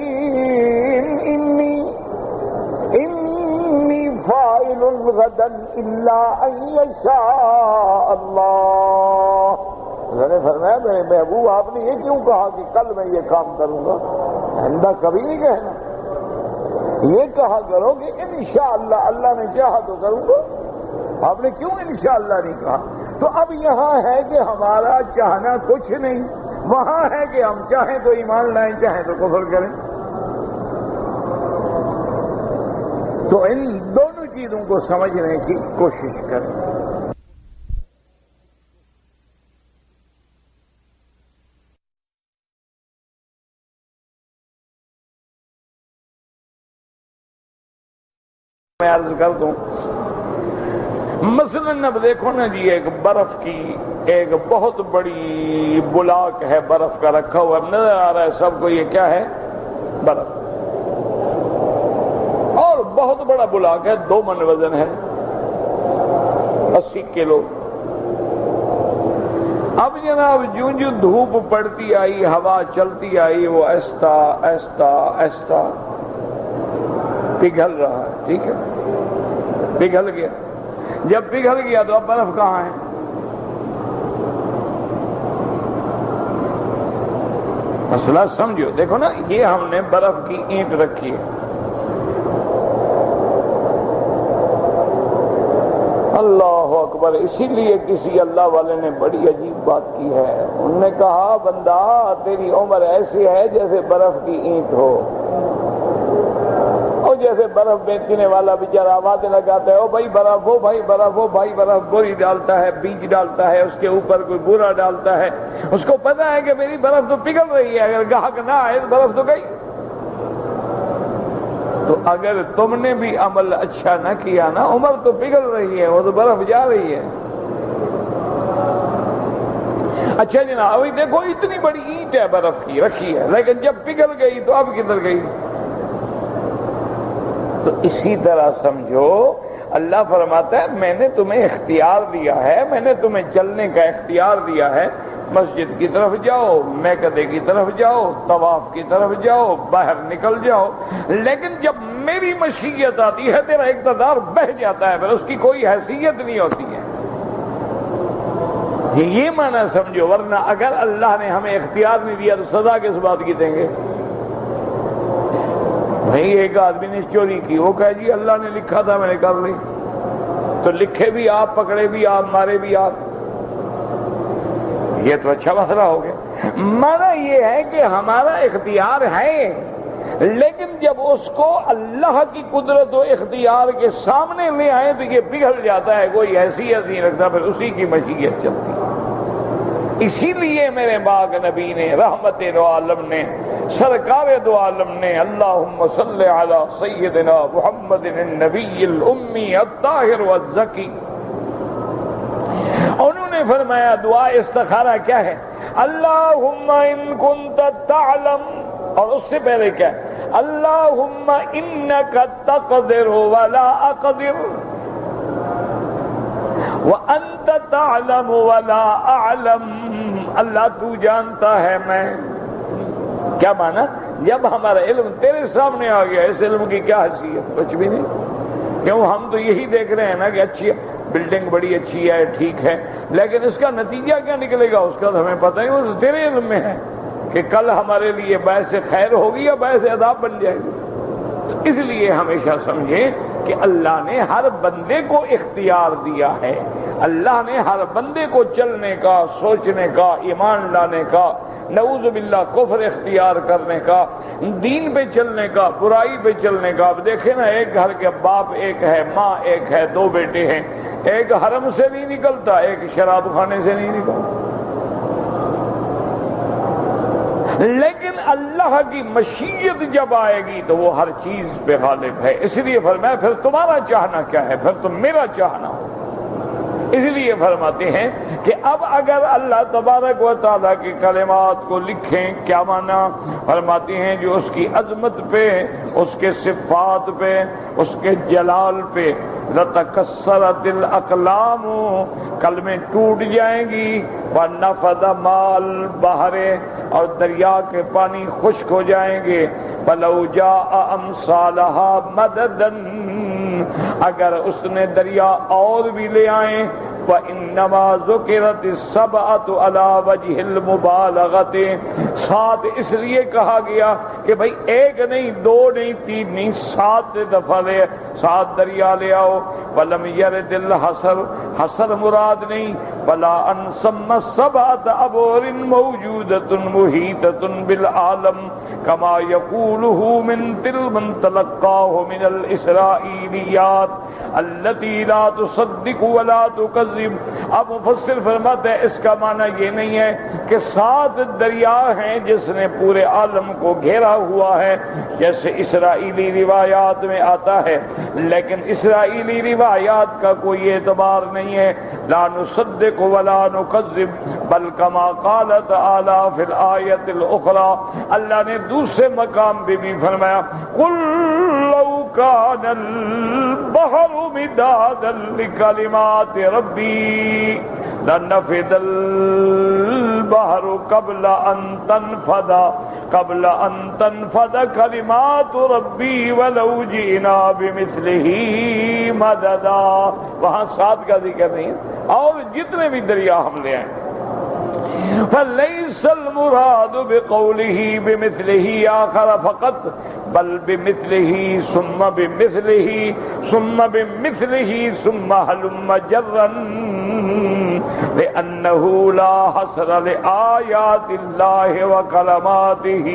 Speaker 1: إِنِّي فَاعِلٌ غَدًا إِلَّا أَن يَشَاءَ اللَّهُ۔ اللہ نے فرمایا میرے محبوب آپ نے یہ کیوں کہا کہ کل میں یہ کام کروں گا؟ آئندہ کبھی نہیں کہنا، یہ کہا کرو کہ انشاءاللہ اللہ نے چاہا تو کروں گا۔ آپ نے کیوں انشاءاللہ نہیں کہا؟ تو اب یہاں ہے کہ ہمارا چاہنا کچھ نہیں، وہاں ہے کہ ہم چاہیں تو ایمان لائیں، چاہیں تو کفر کریں۔ تو ان دونوں چیزوں کو سمجھنے کی کوشش کریں۔ میں عرض کر دوں، مثلاً اب دیکھو نا جی، ایک برف کی ایک بہت بڑی بلاک ہے، برف کا رکھا ہوا نظر آ رہا ہے سب کو، یہ کیا ہے؟ برف، اور بہت بڑا بلاک ہے، 2 من وزن ہے، 80 کلو۔ اب جناب جوں جوں دھوپ پڑتی آئی، ہوا چلتی آئی، وہ آہستہ آہستہ آہستہ پگھل رہا ہے، ٹھیک ہے، پگھل گیا۔ جب پگھل گیا تو اب برف کہاں ہے؟ مسئلہ سمجھو، دیکھو نا، یہ ہم نے برف کی اینٹ رکھی ہے، اللہ اکبر۔ اسی لیے کسی اللہ والے نے بڑی عجیب بات کی ہے، انہوں نے کہا بندہ تیری عمر ایسی ہے جیسے برف کی اینٹ ہو، اور جیسے برف بیچنے والا بیچارہ آوازیں لگاتا ہے، او بھائی برف ہو، بھائی برف ہو، بھائی برف، بوری ڈالتا ہے، بیج ڈالتا ہے، اس کے اوپر کوئی بورا ڈالتا ہے، اس کو پتا ہے کہ میری برف تو پگھل رہی ہے، اگر گاہک نہ آئے تو برف تو گئی۔ تو اگر تم نے بھی عمل اچھا نہ کیا نا، عمر تو پگھل رہی ہے، وہ تو برف جا رہی ہے۔ اچھا جناب ابھی دیکھو، اتنی بڑی اینٹ ہے برف کی رکھی ہے، لیکن جب پگھل گئی تو اب کدھر گئی؟ تو اسی طرح سمجھو، اللہ فرماتا ہے میں نے تمہیں اختیار دیا ہے، میں نے تمہیں چلنے کا اختیار دیا ہے، مسجد کی طرف جاؤ، میکدے کی طرف جاؤ، طواف کی طرف جاؤ، باہر نکل جاؤ، لیکن جب میری مشیت آتی ہے تیرا اقتدار بہہ جاتا ہے، پھر اس کی کوئی حیثیت نہیں ہوتی ہے۔ یہ معنی سمجھو، ورنہ اگر اللہ نے ہمیں اختیار نہیں دیا تو سزا کس بات کی دیں گے؟ نہیں، ایک آدمی نے چوری کی، وہ کہے جی اللہ نے لکھا تھا میں نے کر لی، تو لکھے بھی آپ، پکڑے بھی آپ، مارے بھی آپ، یہ تو اچھا مسئلہ ہو گیا۔ معنی یہ ہے کہ ہمارا اختیار ہے، لیکن جب اس کو اللہ کی قدرت و اختیار کے سامنے لے آئے تو یہ پگھل جاتا ہے، کوئی حیثیت نہیں رکھتا، پھر اسی کی مشیت چلتی ہے۔ اسی لیے میرے باغ نبی نے، رحمت دو عالم نے، سرکار دو عالم نے، اللہم صلی علی سیدنا محمد النبی الامی الطاہر والزکی، انہوں نے فرمایا دعا استخارہ کیا ہے؟ اللہم ان کنت تعلم، اور اس سے پہلے کیا ہے؟ اللہم انک تقدر ولا اقدر وانت تعلم ولا اعلم، اللہ تو جانتا ہے میں۔ کیا مانا؟ جب ہمارا علم تیرے سامنے آ گیا، اس علم کی کیا حیثیت؟ کچھ بھی نہیں، کیوں ہم تو یہی دیکھ رہے ہیں نا کہ اچھی بلڈنگ بڑی اچھی ہے، ٹھیک ہے، لیکن اس کا نتیجہ کیا نکلے گا اس کا تو ہمیں پتہ ہی، وہ تو تیرے علم میں ہے کہ کل ہمارے لیے باعث خیر ہوگی یا باعث عذاب بن جائے گی۔ تو اس لیے ہمیشہ سمجھیں کہ اللہ نے ہر بندے کو اختیار دیا ہے، اللہ نے ہر بندے کو چلنے کا، سوچنے کا، ایمان لانے کا، نعوذ باللہ کفر اختیار کرنے کا، دین پہ چلنے کا، برائی پہ چلنے کا۔ اب دیکھیں نا، ایک گھر کے باپ ایک ہے، ماں ایک ہے، 2 بیٹے ہیں، ایک حرم سے نہیں نکلتا، ایک شراب خانے سے نہیں نکلتا۔ لیکن اللہ کی مشیت جب آئے گی تو وہ ہر چیز پہ غالب ہے. اس لیے فرمایا پھر تمہارا چاہنا کیا ہے، پھر تم میرا چاہنا ہو. اس لیے فرماتے ہیں کہ اب اگر اللہ تبارک و تعالیٰ کی کلمات کو لکھیں کیا معنی؟ فرماتے ہیں جو اس کی عظمت پہ، اس کے صفات پہ، اس کے جلال پہ لتکسرت الاقلام، کلمیں ٹوٹ جائیں گی، ونفد ماء البحر، اور دریا کے پانی خشک ہو جائیں گے. فلو جاء امثالها مددا، اگر اس نے دریا اور بھی لے آئیں. وَإِنَّمَا ذُكِرَتِ السَّبْعَةُ عَلَى وَجْهِ الْمُبَالَغَةِ، 7 اس لیے کہا گیا کہ بھئی 1 نہیں 2 نہیں 3 نہیں 7 دفعہ 7 دریا لے آؤ. وَلَمْ يَرِدِ الْحَصْرُ، حصر مراد نہیں. وَلَا أَنْ سَمَّ السَّبْعَةَ أَبْحُرٍ مَوْجُودَةٌ مُحِيطَةٌ بِالْعَالَمِ كما يقوله من تلقاه من الإسرائيليات التي لا تصدق ولا تكذب. اب مفسر فرماتے ہیں اس کا معنی یہ نہیں ہے کہ 7 دریا ہیں جس نے پورے عالم کو گھیرا ہوا ہے جیسے اسرائیلی روایات میں آتا ہے، لیکن اسرائیلی روایات کا کوئی اعتبار نہیں ہے. لا نصدق ولا نكذب بل كما قال تعالی فی الآیۃ الاخری، اللہ نے دوسرے مقام پہ بھی فرمایا قل لو كان البحر مدادا لكلمات ربی لنفد البحر قبل ان تنفد كلمات ربی ولو جئنا بمثله مددا. وہاں 7 کا ذکر نہیں ہے، اور جتنے بھی دریا ہم لے آئیں. فليس المراد بقوله بمثله آخر فقط بل بمثله ثم بمثله ثم بمثله ثم هلم جرا لأنه لا حصر لآيات الله وكلماته.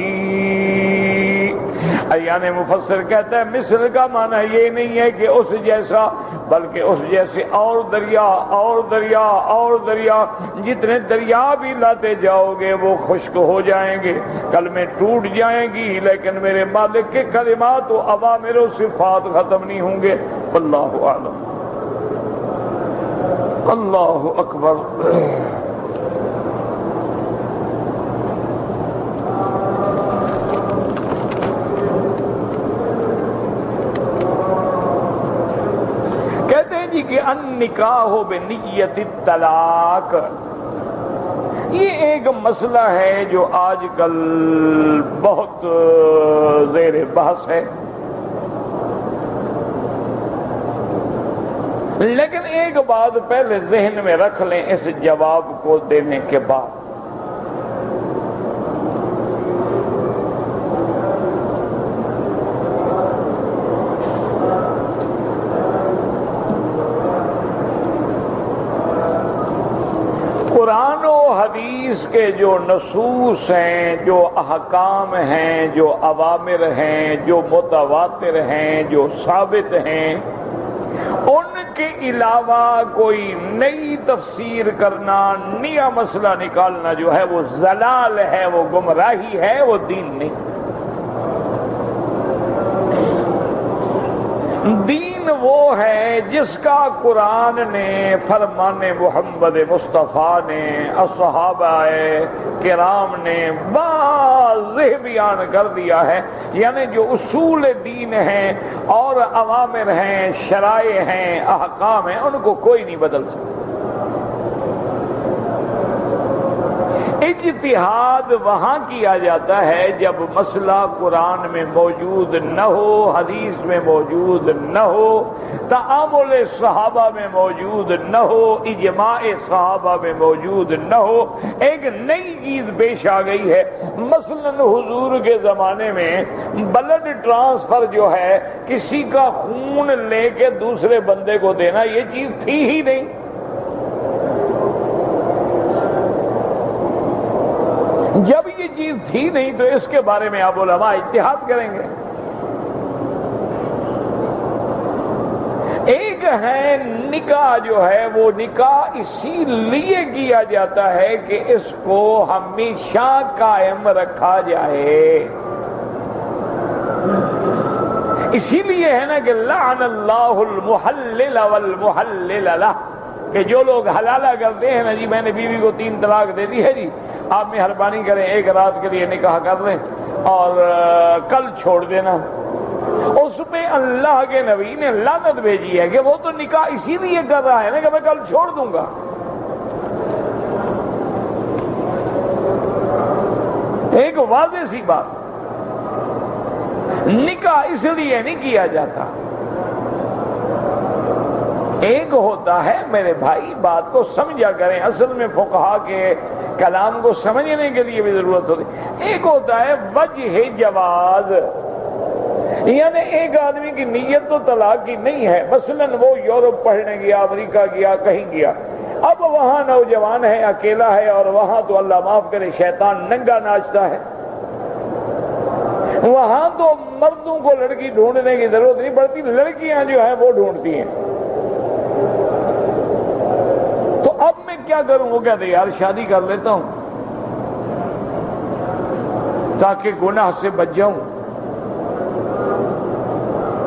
Speaker 1: یعنی مفسر کہتا ہے مثل کا معنی یہ نہیں ہے کہ اس جیسا، بلکہ اس جیسے اور دریا اور دریا اور دریا، جتنے دریا بھی لاتے جاؤ گے وہ خشک ہو جائیں گے، کلمیں ٹوٹ جائیں گی، لیکن میرے مالک کے کلمات و اوامر و صفات ختم نہیں ہوں گے. اللہ اعلم. اللہ اکبر. کہ النکاح بنیت الطلاق، یہ ایک مسئلہ ہے جو آج کل بہت زیر بحث ہے. لیکن ایک بات پہلے ذہن میں رکھ لیں اس جواب کو دینے کے بعد. قرآن و حدیث کے جو نصوص ہیں، جو احکام ہیں، جو اوامر ہیں، جو متواتر ہیں، جو ثابت ہیں، ان کے علاوہ کوئی نئی تفسیر کرنا، نیا مسئلہ نکالنا جو ہے وہ ضلال ہے، وہ گمراہی ہے، وہ دین نہیں. دین وہ ہے جس کا قرآن نے، فرمان محمد مصطفیٰ نے، اصحابہ کرام نے واضح بیان کر دیا ہے. یعنی جو اصول دین ہیں اور اوامر ہیں، شرائع ہیں، احکام ہیں، ان کو کوئی نہیں بدل سکتا. اجتہاد وہاں کیا جاتا ہے جب مسئلہ قرآن میں موجود نہ ہو، حدیث میں موجود نہ ہو، تعامل صحابہ میں موجود نہ ہو، اجماع صحابہ میں موجود نہ ہو. ایک نئی چیز پیش آ گئی ہے. مثلا حضور کے زمانے میں بلڈ ٹرانسفر جو ہے، کسی کا خون لے کے دوسرے بندے کو دینا، یہ چیز تھی ہی نہیں. جب یہ چیز تھی نہیں تو اس کے بارے میں آپ علماء اجتہاد کریں گے. ایک ایک ہے نکاح جو ہے وہ نکاح اسی لیے کیا جاتا ہے کہ اس کو ہمیشہ قائم رکھا جائے. اسی لیے ہے نا کہ لعن اللہ المحلل والمحلل لہ، کہ جو لوگ حلالہ کرتے ہیں نا جی میں نے بیوی کو 3 طلاق دے دی ہے جی، آپ مہربانی کریں ایک رات کے لیے نکاح کر لیں اور کل چھوڑ دینا. اس پہ اللہ کے نبی نے لعنت بھیجی ہے کہ وہ تو نکاح اسی لیے کر رہا ہے نا کہ میں کل چھوڑ دوں گا. ایک واضح سی بات، نکاح اس لیے نہیں کیا جاتا. ایک ہوتا ہے میرے بھائی، بات کو سمجھا کریں، اصل میں فقہا کے کلام کو سمجھنے کے لیے بھی ضرورت ہوتی. ایک ہوتا ہے وجہ جواز، یعنی ایک آدمی کی نیت تو طلاق کی نہیں ہے، مثلا وہ یورپ پڑھنے گیا، امریکہ گیا، کہیں گیا، اب وہاں نوجوان ہے، اکیلا ہے، اور وہاں تو اللہ معاف کرے شیطان ننگا ناچتا ہے. وہاں تو مردوں کو لڑکی ڈھونڈنے کی ضرورت نہیں پڑتی، لڑکیاں جو ہیں وہ ڈھونڈتی ہیں. تو اب میں کیا کروں؟ وہ کہتے یار شادی کر لیتا ہوں تاکہ گناہ سے بچ جاؤں،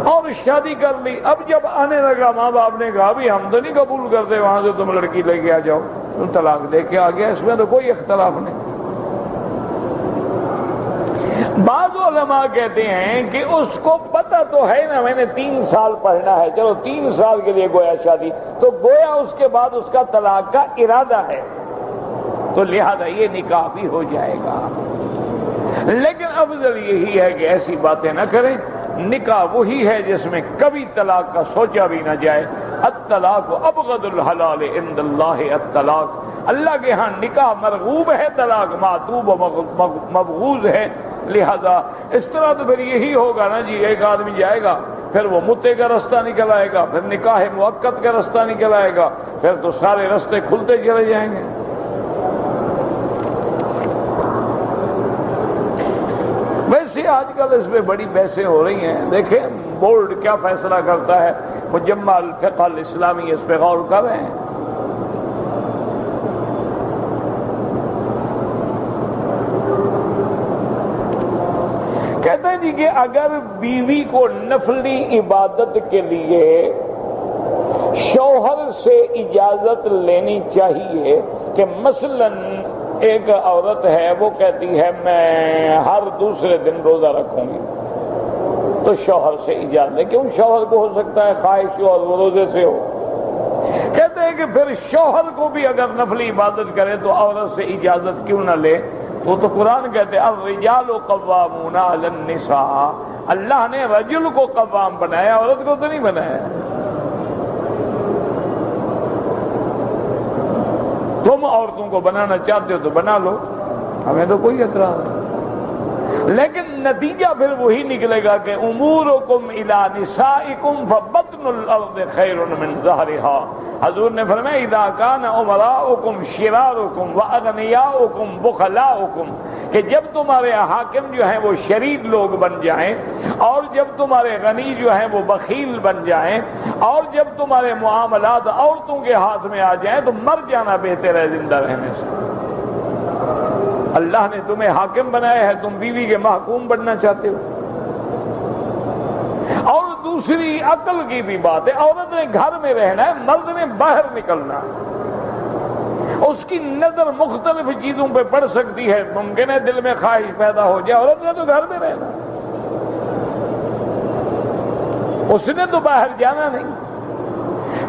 Speaker 1: اور شادی کر لی. اب جب آنے لگا ماں باپ نے کہا بھی ہم تو نہیں قبول کرتے وہاں سے تم لڑکی لے کے آ جاؤ، تم طلاق دے کے آ گیا، اس میں تو کوئی اختلاف نہیں. بعض علماء کہتے ہیں کہ اس کو پتہ تو ہے نا میں نے 3 سال پڑھنا ہے، چلو 3 سال کے لیے گویا شادی، تو گویا اس کے بعد اس کا طلاق کا ارادہ ہے، تو لہذا یہ نکاح بھی ہو جائے گا. لیکن افضل یہی ہے کہ ایسی باتیں نہ کریں. نکاح وہی ہے جس میں کبھی طلاق کا سوچا بھی نہ جائے. الطلاق ابغض الحلال عند اللہ الطلاق، اللہ کے ہاں نکاح مرغوب ہے، طلاق معتوب و مبغوض ہے. لہذا اس طرح تو پھر یہی ہوگا نا جی، ایک آدمی جائے گا، پھر وہ متے کا رستہ نکل آئے گا، پھر نکاح موقت کا رستہ نکل آئے گا، پھر تو سارے رستے کھلتے چلے جائیں گے. ویسے آج کل اس میں بڑی بحثیں ہو رہی ہیں. دیکھیں بورڈ کیا فیصلہ کرتا ہے، مجمع الفقہ الاسلامی اس پہ غور کر رہے ہیں. کہتے ہیں جی کہ اگر بیوی کو نفلی عبادت کے لیے شوہر سے اجازت لینی چاہیے، کہ مثلاً ایک عورت ہے وہ کہتی ہے میں ہر دوسرے دن روزہ رکھوں گی، تو شوہر سے اجازت لے. کیوں؟ شوہر کو ہو سکتا ہے خواہش ہو اور وہ روزے سے ہو. کہتے ہیں کہ پھر شوہر کو بھی اگر نفلی عبادت کرے تو عورت سے اجازت کیوں نہ لے؟ تو قرآن کہتے ہیں الرجال قوامون علی النساء، اللہ نے رجل کو قوام بنایا، عورت کو تو نہیں بنایا. تم عورتوں کو بنانا چاہتے ہو تو بنا لو، ہمیں تو کوئی اعتراض نہیں. لیکن نتیجہ پھر وہی نکلے گا کہ امورکم الی نسائکم فبطن الارض خیر من ظہرها. حضور نے فرمایا اذا کان امراؤکم شرارکم واغنیاؤکم بخلاؤکم، کہ جب تمہارے حاکم جو ہیں وہ شریر لوگ بن جائیں، اور جب تمہارے غنی جو ہیں وہ بخیل بن جائیں، اور جب تمہارے معاملات عورتوں کے ہاتھ میں آ جائیں تو مر جانا بہتر ہے زندہ رہنے سے. اللہ نے تمہیں حاکم بنایا ہے، تم بیوی کے محکوم بننا چاہتے ہو. اور دوسری عقل کی بھی بات ہے، عورت نے گھر میں رہنا ہے، مرد نے باہر نکلنا. اس کی نظر مختلف چیزوں پہ پڑ سکتی ہے، ممکن ہے دل میں خواہش پیدا ہو جائے. عورت نے تو گھر میں رہنا، اس نے تو باہر جانا نہیں.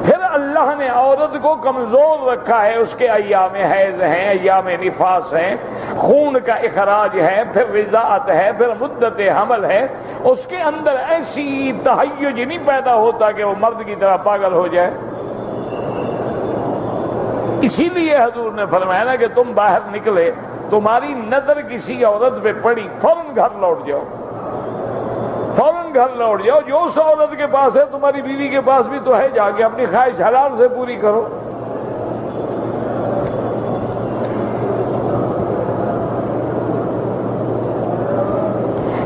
Speaker 1: پھر اللہ نے عورت کو کمزور رکھا ہے، اس کے ایام حیض ہیں، ایام نفاس ہیں، خون کا اخراج ہے، پھر رضاعت ہے، پھر مدت حمل ہے. اس کے اندر ایسی تہیج نہیں پیدا ہوتا کہ وہ مرد کی طرح پاگل ہو جائے. اسی لیے حضور نے فرمایا نا کہ تم باہر نکلے، تمہاری نظر کسی عورت پہ پڑی، فوراً گھر لوٹ جاؤ، فوراً گھر لوٹ جاؤ. جو اس عورت کے پاس ہے تمہاری بیوی کے پاس بھی تو ہے، جا کے اپنی خواہش حلال سے پوری کرو.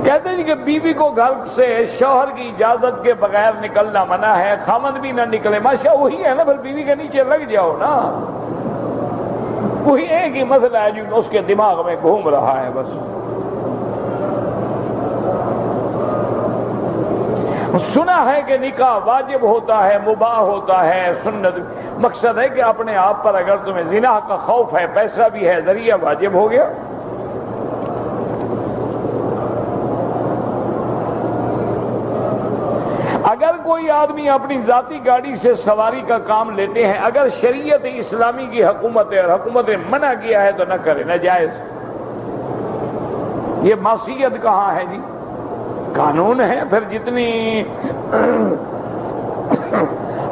Speaker 1: کہتے ہیں جی کہ بیوی کو گھر سے شوہر کی اجازت کے بغیر نکلنا منع ہے، خامد بھی نہ نکلے، ماشاء وہی ہے نا، پھر بیوی کے نیچے لگ جاؤ نا، وہی ایک ہی مسئلہ ہے جو اس کے دماغ میں گھوم رہا ہے بس۔ سنا ہے کہ نکاح واجب ہوتا ہے، مباح ہوتا ہے، سنت، مقصد ہے کہ اپنے آپ پر اگر تمہیں زنا کا خوف ہے، پیسہ بھی ہے، ذریعہ واجب ہو گیا۔ اگر کوئی آدمی اپنی ذاتی گاڑی سے سواری کا کام لیتے ہیں، اگر شریعت اسلامی کی حکومت ہے اور حکومت نے منع کیا ہے تو نہ کرے، ناجائز۔ یہ معصیت کہاں ہے جی؟ قانون ہے۔ پھر جتنی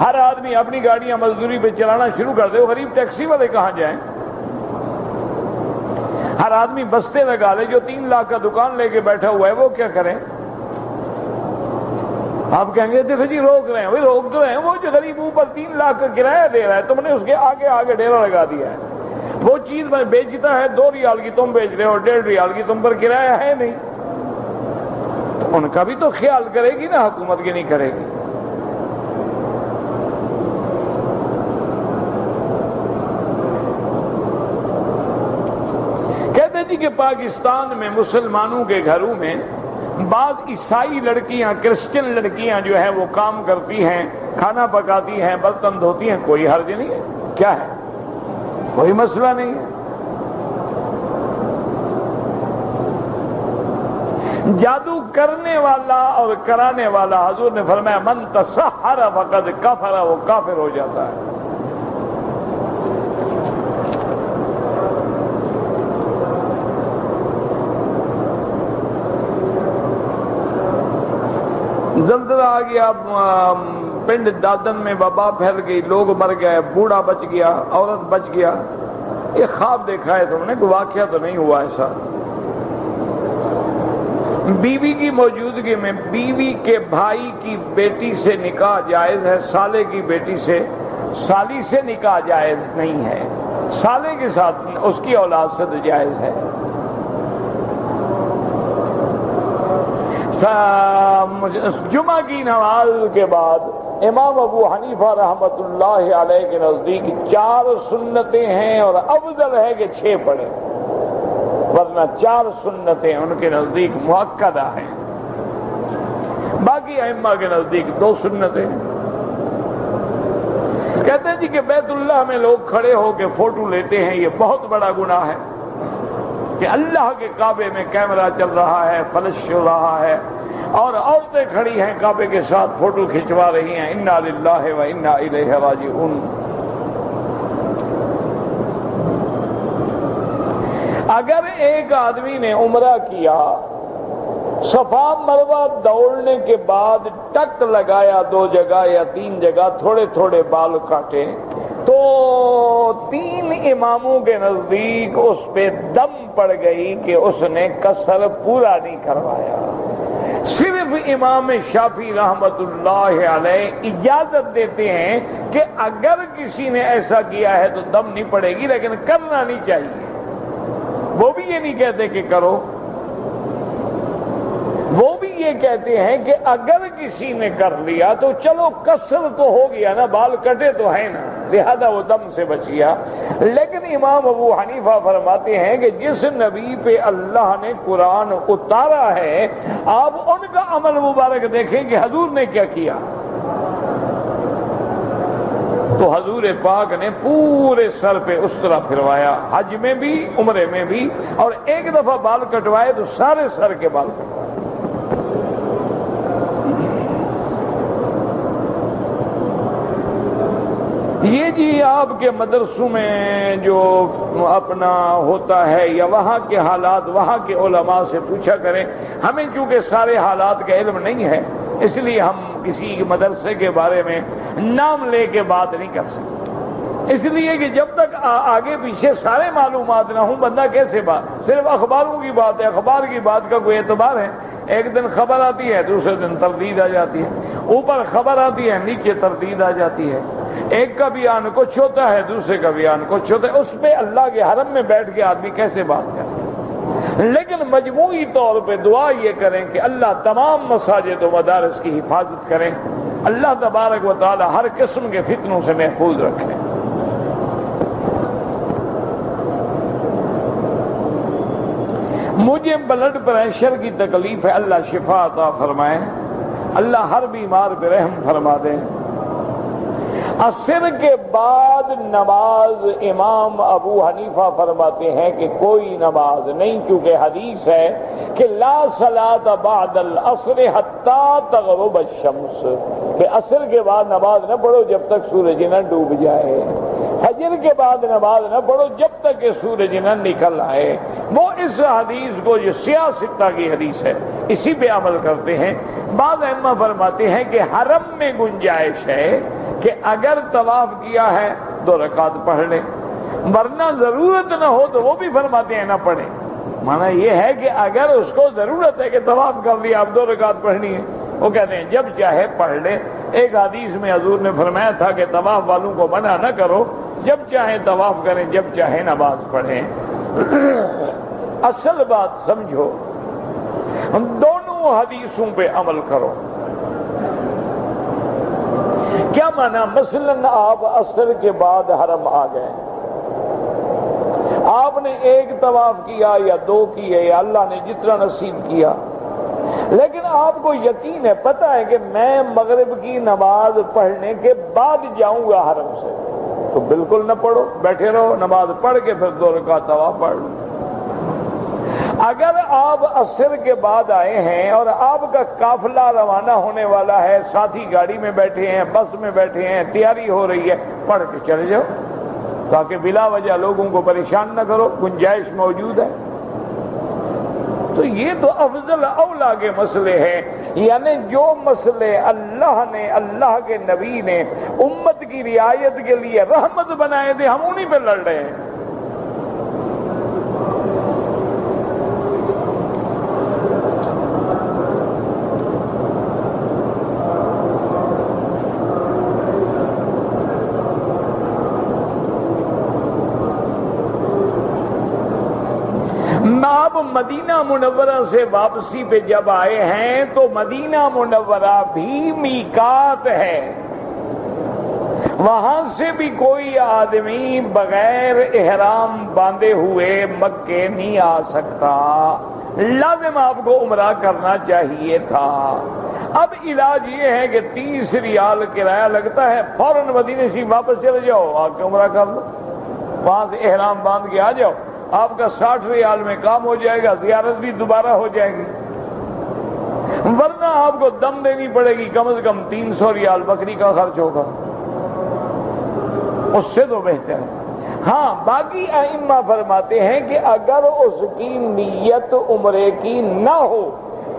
Speaker 1: ہر آدمی اپنی گاڑیاں مزدوری پہ چلانا شروع کر دے، غریب ٹیکسی والے کہاں جائیں؟ ہر آدمی بستے لگا لے، جو 3 لاکھ کا دکان لے کے بیٹھا ہوا ہے وہ کیا کریں؟ آپ کہیں گے دیکھو جی روک رہے ہیں، وہی روک تو رہے ہیں، وہ جو غریب اوپر 3 لاکھ کا کرایہ دے رہا ہے، تم نے اس کے آگے آگے ڈیرا لگا دیا ہے، وہ چیز میں بیچتا ہے 2 ریال کی تم بیچ رہے ہو، 1.5 ریال کی تم پر کرایہ ہے نہیں، تو ان کا بھی تو خیال کرے گی نا حکومت، کی نہیں کرے گی۔ کہتے جی کہ پاکستان میں مسلمانوں کے گھروں میں بعض عیسائی لڑکیاں، کرسچن لڑکیاں جو ہیں وہ کام کرتی ہیں، کھانا پکاتی ہیں، برتن دھوتی ہیں، کوئی حرج نہیں ہے، کیا ہے، کوئی مسئلہ نہیں ہے۔ جادو کرنے والا اور کرانے والا، حضور نے فرمایا من تسحر فقد کفر، وہ کافر ہو جاتا ہے۔ زلزلہ آ گیا، پنڈ دادن میں وبا پھیل گئی، لوگ مر گئے، بوڑھا بچ گیا، عورت بچ گیا۔ یہ خواب دیکھا ہے تم نے، کوئی واقعہ تو نہیں ہوا ایسا۔ بیوی کی موجودگی میں بیوی کے بھائی کی بیٹی سے نکاح جائز ہے، سالے کی بیٹی سے، سالی سے نکاح جائز نہیں ہے، سالے کے ساتھ اس کی اولاد سے تو جائز ہے۔ جمعہ کی نماز کے بعد امام ابو حنیفہ رحمۃ اللہ علیہ کے نزدیک 4 سنتیں ہیں اور افضل ہے کہ 6 پڑھیں، ورنہ 4 سنتیں ان کے نزدیک مؤکدہ ہیں، باقی ائمہ کے نزدیک 2 سنتیں۔ کہتے ہیں جی کہ بیت اللہ میں لوگ کھڑے ہو کے فوٹو لیتے ہیں، یہ بہت بڑا گناہ ہے کہ اللہ کے کعبے میں کیمرہ چل رہا ہے، فلش چل رہا ہے، اور عورتیں کھڑی ہیں کعبے کے ساتھ فوٹو کھنچوا رہی ہیں، انا للہ و انا الیہ راجعون۔ اگر ایک آدمی نے عمرہ کیا، صفا مروہ دوڑنے کے بعد ٹک لگایا 2 جگہ یا 3 جگہ، تھوڑے تھوڑے بال کاٹے، تو 3 اماموں کے نزدیک اس پہ دم پڑ گئی کہ اس نے قصر پورا نہیں کروایا۔ صرف امام شافعی رحمت اللہ علیہ اجازت دیتے ہیں کہ اگر کسی نے ایسا کیا ہے تو دم نہیں پڑے گی، لیکن کرنا نہیں چاہیے۔ وہ بھی یہ نہیں کہتے کہ کرو، وہ بھی یہ کہتے ہیں کہ اگر کسی نے کر لیا تو چلو قصر تو ہو گیا نا، بال کٹے تو ہے نا، لہذا وہ دم سے بچ گیا۔ لیکن امام ابو حنیفہ فرماتے ہیں کہ جس نبی پہ اللہ نے قرآن اتارا ہے، آپ ان کا عمل مبارک دیکھیں کہ حضور نے کیا کیا۔ تو حضور پاک نے پورے سر پہ اس طرح پھروایا، حج میں بھی، عمرے میں بھی، اور ایک دفعہ بال کٹوائے تو سارے سر کے بال کٹوائے۔ یہ جی آپ کے مدرسوں میں جو اپنا ہوتا ہے یا وہاں کے حالات، وہاں کے علماء سے پوچھا کریں، ہمیں چونکہ سارے حالات کا علم نہیں ہے، اس لیے ہم کسی مدرسے کے بارے میں نام لے کے بات نہیں کر سکتے، اس لیے کہ جب تک آگے پیچھے سارے معلومات نہ ہوں بندہ کیسے بات، صرف اخباروں کی بات ہے، اخبار کی بات کا کوئی اعتبار ہے؟ ایک دن خبر آتی ہے، دوسرے دن تردید آ جاتی ہے، اوپر خبر آتی ہے، نیچے تردید آ جاتی ہے، ایک کا بیان کچھ ہوتا ہے، دوسرے کا بیان کچھ ہوتا ہے، اس پہ اللہ کے حرم میں بیٹھ کے آدمی کیسے بات کرے؟ لیکن مجموعی طور پہ دعا یہ کریں کہ اللہ تمام مساجد و مدارس کی حفاظت کریں، اللہ تبارک و تعالی ہر قسم کے فتنوں سے محفوظ رکھیں۔ مجھے بلڈ پریشر کی تکلیف ہے، اللہ شفا عطا فرمائے، اللہ ہر بیمار پہ رحم فرما دیں۔ عصر کے بعد نماز امام ابو حنیفہ فرماتے ہیں کہ کوئی نماز نہیں، کیونکہ حدیث ہے کہ لا صلاۃ بعد العصر حتی تغرب الشمس، کہ عصر کے بعد نماز نہ پڑھو جب تک سورج نہ ڈوب جائے، فجر کے بعد نماز نہ پڑھو جب تک کہ سورج نہ نکل آئے۔ وہ اس حدیث کو جو سیاہ ستہ کی حدیث ہے اسی پہ عمل کرتے ہیں۔ بعض ائمہ فرماتے ہیں کہ حرم میں گنجائش ہے کہ اگر طواف کیا ہے 2 رکعت پڑھ لیں، ورنہ ضرورت نہ ہو تو وہ بھی فرماتے ہیں نہ پڑھیں۔ معنی یہ ہے کہ اگر اس کو ضرورت ہے کہ طواف کر لیا اب 2 رکعت پڑھنی ہے، وہ کہتے ہیں جب چاہے پڑھ لیں۔ ایک حدیث میں حضور نے فرمایا تھا کہ طواف والوں کو منع نہ کرو، جب چاہیں طواف کریں، جب چاہیں نماز پڑھیں۔ اصل بات سمجھو، ہم دونوں حدیثوں پہ عمل کرو۔ کیا مانا؟ مثلاً آپ عصر کے بعد حرم آ گئے، آپ نے 1 طواف کیا یا 2 کیے یا اللہ نے جتنا نصیب کیا، لیکن آپ کو یقین ہے، پتہ ہے کہ میں مغرب کی نماز پڑھنے کے بعد جاؤں گا حرم سے، تو بالکل نہ پڑھو، بیٹھے رہو، نماز پڑھ کے پھر 2 رکعت طواف پڑھ لو۔ اگر آپ عصر کے بعد آئے ہیں اور آپ کا قافلہ روانہ ہونے والا ہے، ساتھی گاڑی میں بیٹھے ہیں، بس میں بیٹھے ہیں، تیاری ہو رہی ہے، پڑھ کے چلے جاؤ تاکہ بلا وجہ لوگوں کو پریشان نہ کرو، گنجائش موجود ہے۔ تو یہ تو افضل اولا کے مسئلے ہیں، یعنی جو مسئلے اللہ نے، اللہ کے نبی نے امت کی رعایت کے لیے رحمت بنائے تھے، ہم انہی پہ لڑ رہے ہیں۔ آپ مدینہ منورہ سے واپسی پہ جب آئے ہیں تو مدینہ منورہ بھی میقات ہے، وہاں سے بھی کوئی آدمی بغیر احرام باندھے ہوئے مکے نہیں آ سکتا، لازم آپ کو عمرہ کرنا چاہیے تھا۔ اب علاج یہ ہے کہ 30 ریال کرایہ لگتا ہے، فوراً مدینے سے واپس چلے جاؤ، آ کے عمرہ کر لو، وہاں سے احرام باندھ کے آ جاؤ، آپ کا 60 ریال میں کام ہو جائے گا، زیارت بھی دوبارہ ہو جائے گی۔ ورنہ آپ کو دم دینی پڑے گی، کم از کم 300 ریال بکری کا خرچ ہوگا، اس سے تو بہتر ہے۔ ہاں، باقی ائمہ فرماتے ہیں کہ اگر اس کی نیت عمرے کی نہ ہو،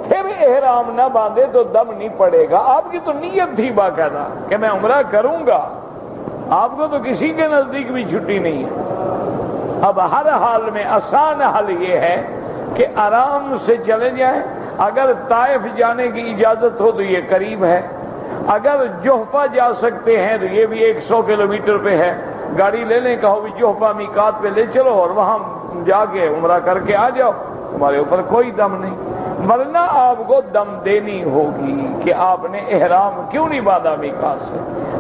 Speaker 1: پھر احرام نہ باندھے تو دم نہیں پڑے گا۔ آپ کی تو نیت تھی باقاعدہ کہ میں عمرہ کروں گا، آپ کو تو کسی کے نزدیک بھی چھٹی نہیں ہے۔ اب ہر حال میں آسان حل یہ ہے کہ آرام سے چلے جائیں۔ اگر طائف جانے کی اجازت ہو تو یہ قریب ہے، اگر جوحفہ جا سکتے ہیں تو یہ بھی 100 کلومیٹر پہ ہے، گاڑی لے لیں، کہو بھی جوحفہ میقات پہ لے چلو اور وہاں جا کے عمرہ کر کے آ جاؤ، تمہارے اوپر کوئی دم نہیں۔ ورنہ آپ کو دم دینی ہوگی کہ آپ نے احرام کیوں نہیں باندھا میقات سے۔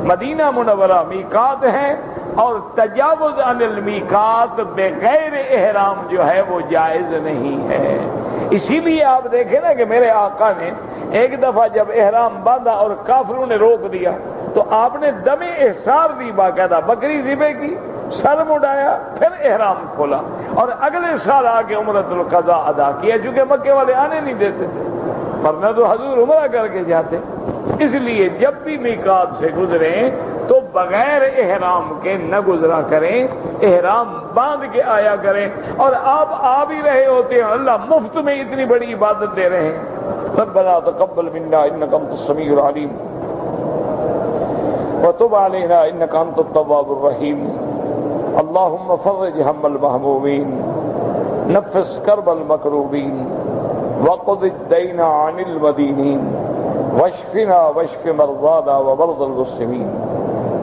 Speaker 1: مدینہ منورہ میقات ہے اور تجاوز عن المیقات بغیر احرام جو ہے وہ جائز نہیں ہے۔ اسی لیے آپ دیکھیں نا کہ میرے آقا نے ایک دفعہ جب احرام باندھا اور کافروں نے روک دیا تو آپ نے دم احسار دی، باقاعدہ بکری ذبح کی، سر مڈایا، پھر احرام کھولا اور اگلے سال آ کے عمرۃ القضاء ادا کیا، چونکہ مکے والے آنے نہیں دیتے تھے، ورنہ تو حضور عمرہ کر کے جاتے۔ اس لیے جب بھی میقات سے گزریں تو بغیر احرام کے نہ گزرا کریں، احرام باندھ کے آیا کریں۔ اور آپ آ بھی رہے ہوتے ہیں، اللہ مفت میں اتنی بڑی عبادت دے رہے ہیں۔ ربنا تقبل منا انک انت السمیع العلیم وتب علینا انک انت التواب الرحیم۔ اللهم فرج هم المهمومین، نفس کرب المکروبین، وقض الدین عن المدینین، واشفنا واشف مرضانا ومرضى المسلمین،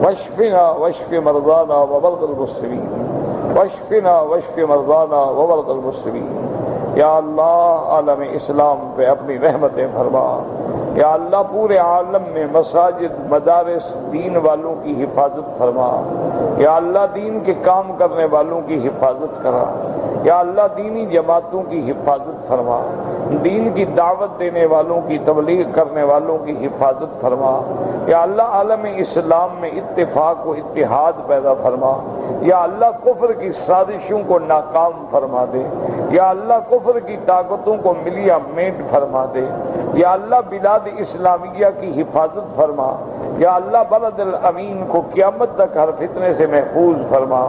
Speaker 1: واشفنا واشف مرضانا ومرضى المسلمین، واشفنا واشف مرضانا ومرضى المسلمین۔ یا اللہ عالم اسلام پہ اپنی رحمتیں فرما، یا اللہ پورے عالم میں مساجد مدارس دین والوں کی حفاظت فرما، یا اللہ دین کے کام کرنے والوں کی حفاظت کرا، یا اللہ دینی جماعتوں کی حفاظت فرما، دین کی دعوت دینے والوں کی تبلیغ کرنے والوں کی حفاظت فرما، یا اللہ عالم اسلام میں اتفاق و اتحاد پیدا فرما، یا اللہ کفر کی سازشوں کو ناکام فرما دے، یا اللہ کفر کی طاقتوں کو ملیا میٹ فرما دے، یا اللہ بلاد اسلامیہ کی حفاظت فرما، یا اللہ بلد الامین کو قیامت تک ہر فتنے سے محفوظ فرما،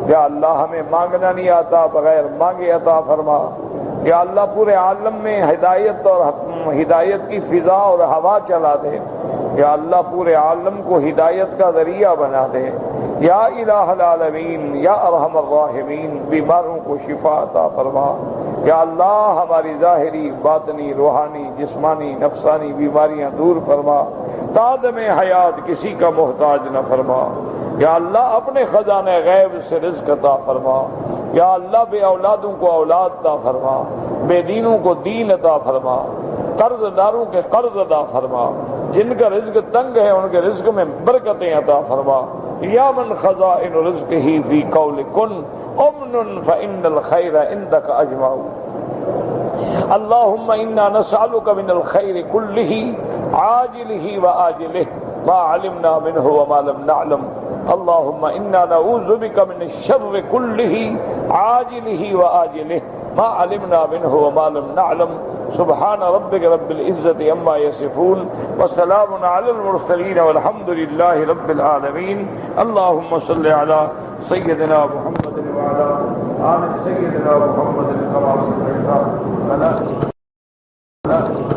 Speaker 1: یا اللہ ہمیں مانگنا نہیں آتا بغیر مانگے عطا فرما، یا اللہ پورے عالم میں ہدایت اور ہدایت کی فضا اور ہوا چلا دے، یا اللہ پورے عالم کو ہدایت کا ذریعہ بنا دے، یا الہ العالمین یا ارحم الراحمین بیماروں کو شفا عطا فرما، یا اللہ ہماری ظاہری باطنی روحانی جسمانی نفسانی بیماریاں دور فرما، تادم حیات کسی کا محتاج نہ فرما، یا اللہ اپنے خزانے غیب سے رزق عطا فرما، یا اللہ بے اولادوں کو اولاد عطا فرما، بے دینوں کو دین عطا فرما، قرض داروں کے قرض عطا فرما، جن کا رزق تنگ ہے ان کے رزق میں برکتیں عطا فرما، یا من خزائن رزقہ فی قول کن امن فإن الخیر عندک اجمع۔ اللہم انا نسألک من الخیر کلہ عاجلہ وآجلہ ما علمنا منہ وما لم نعلم، اللہم انا نعوذ بک من الشر کلہ عاجلہ وآجلہ ما علمنا منہ وما لم نعلم، سبحان ربک رب العزت عما یصفون وسلام علی المرسلین والحمد للہ رب العالمین۔ اللہم صل علی سیدنا محمد وعلی آل سیدنا محمد کما صلیت علی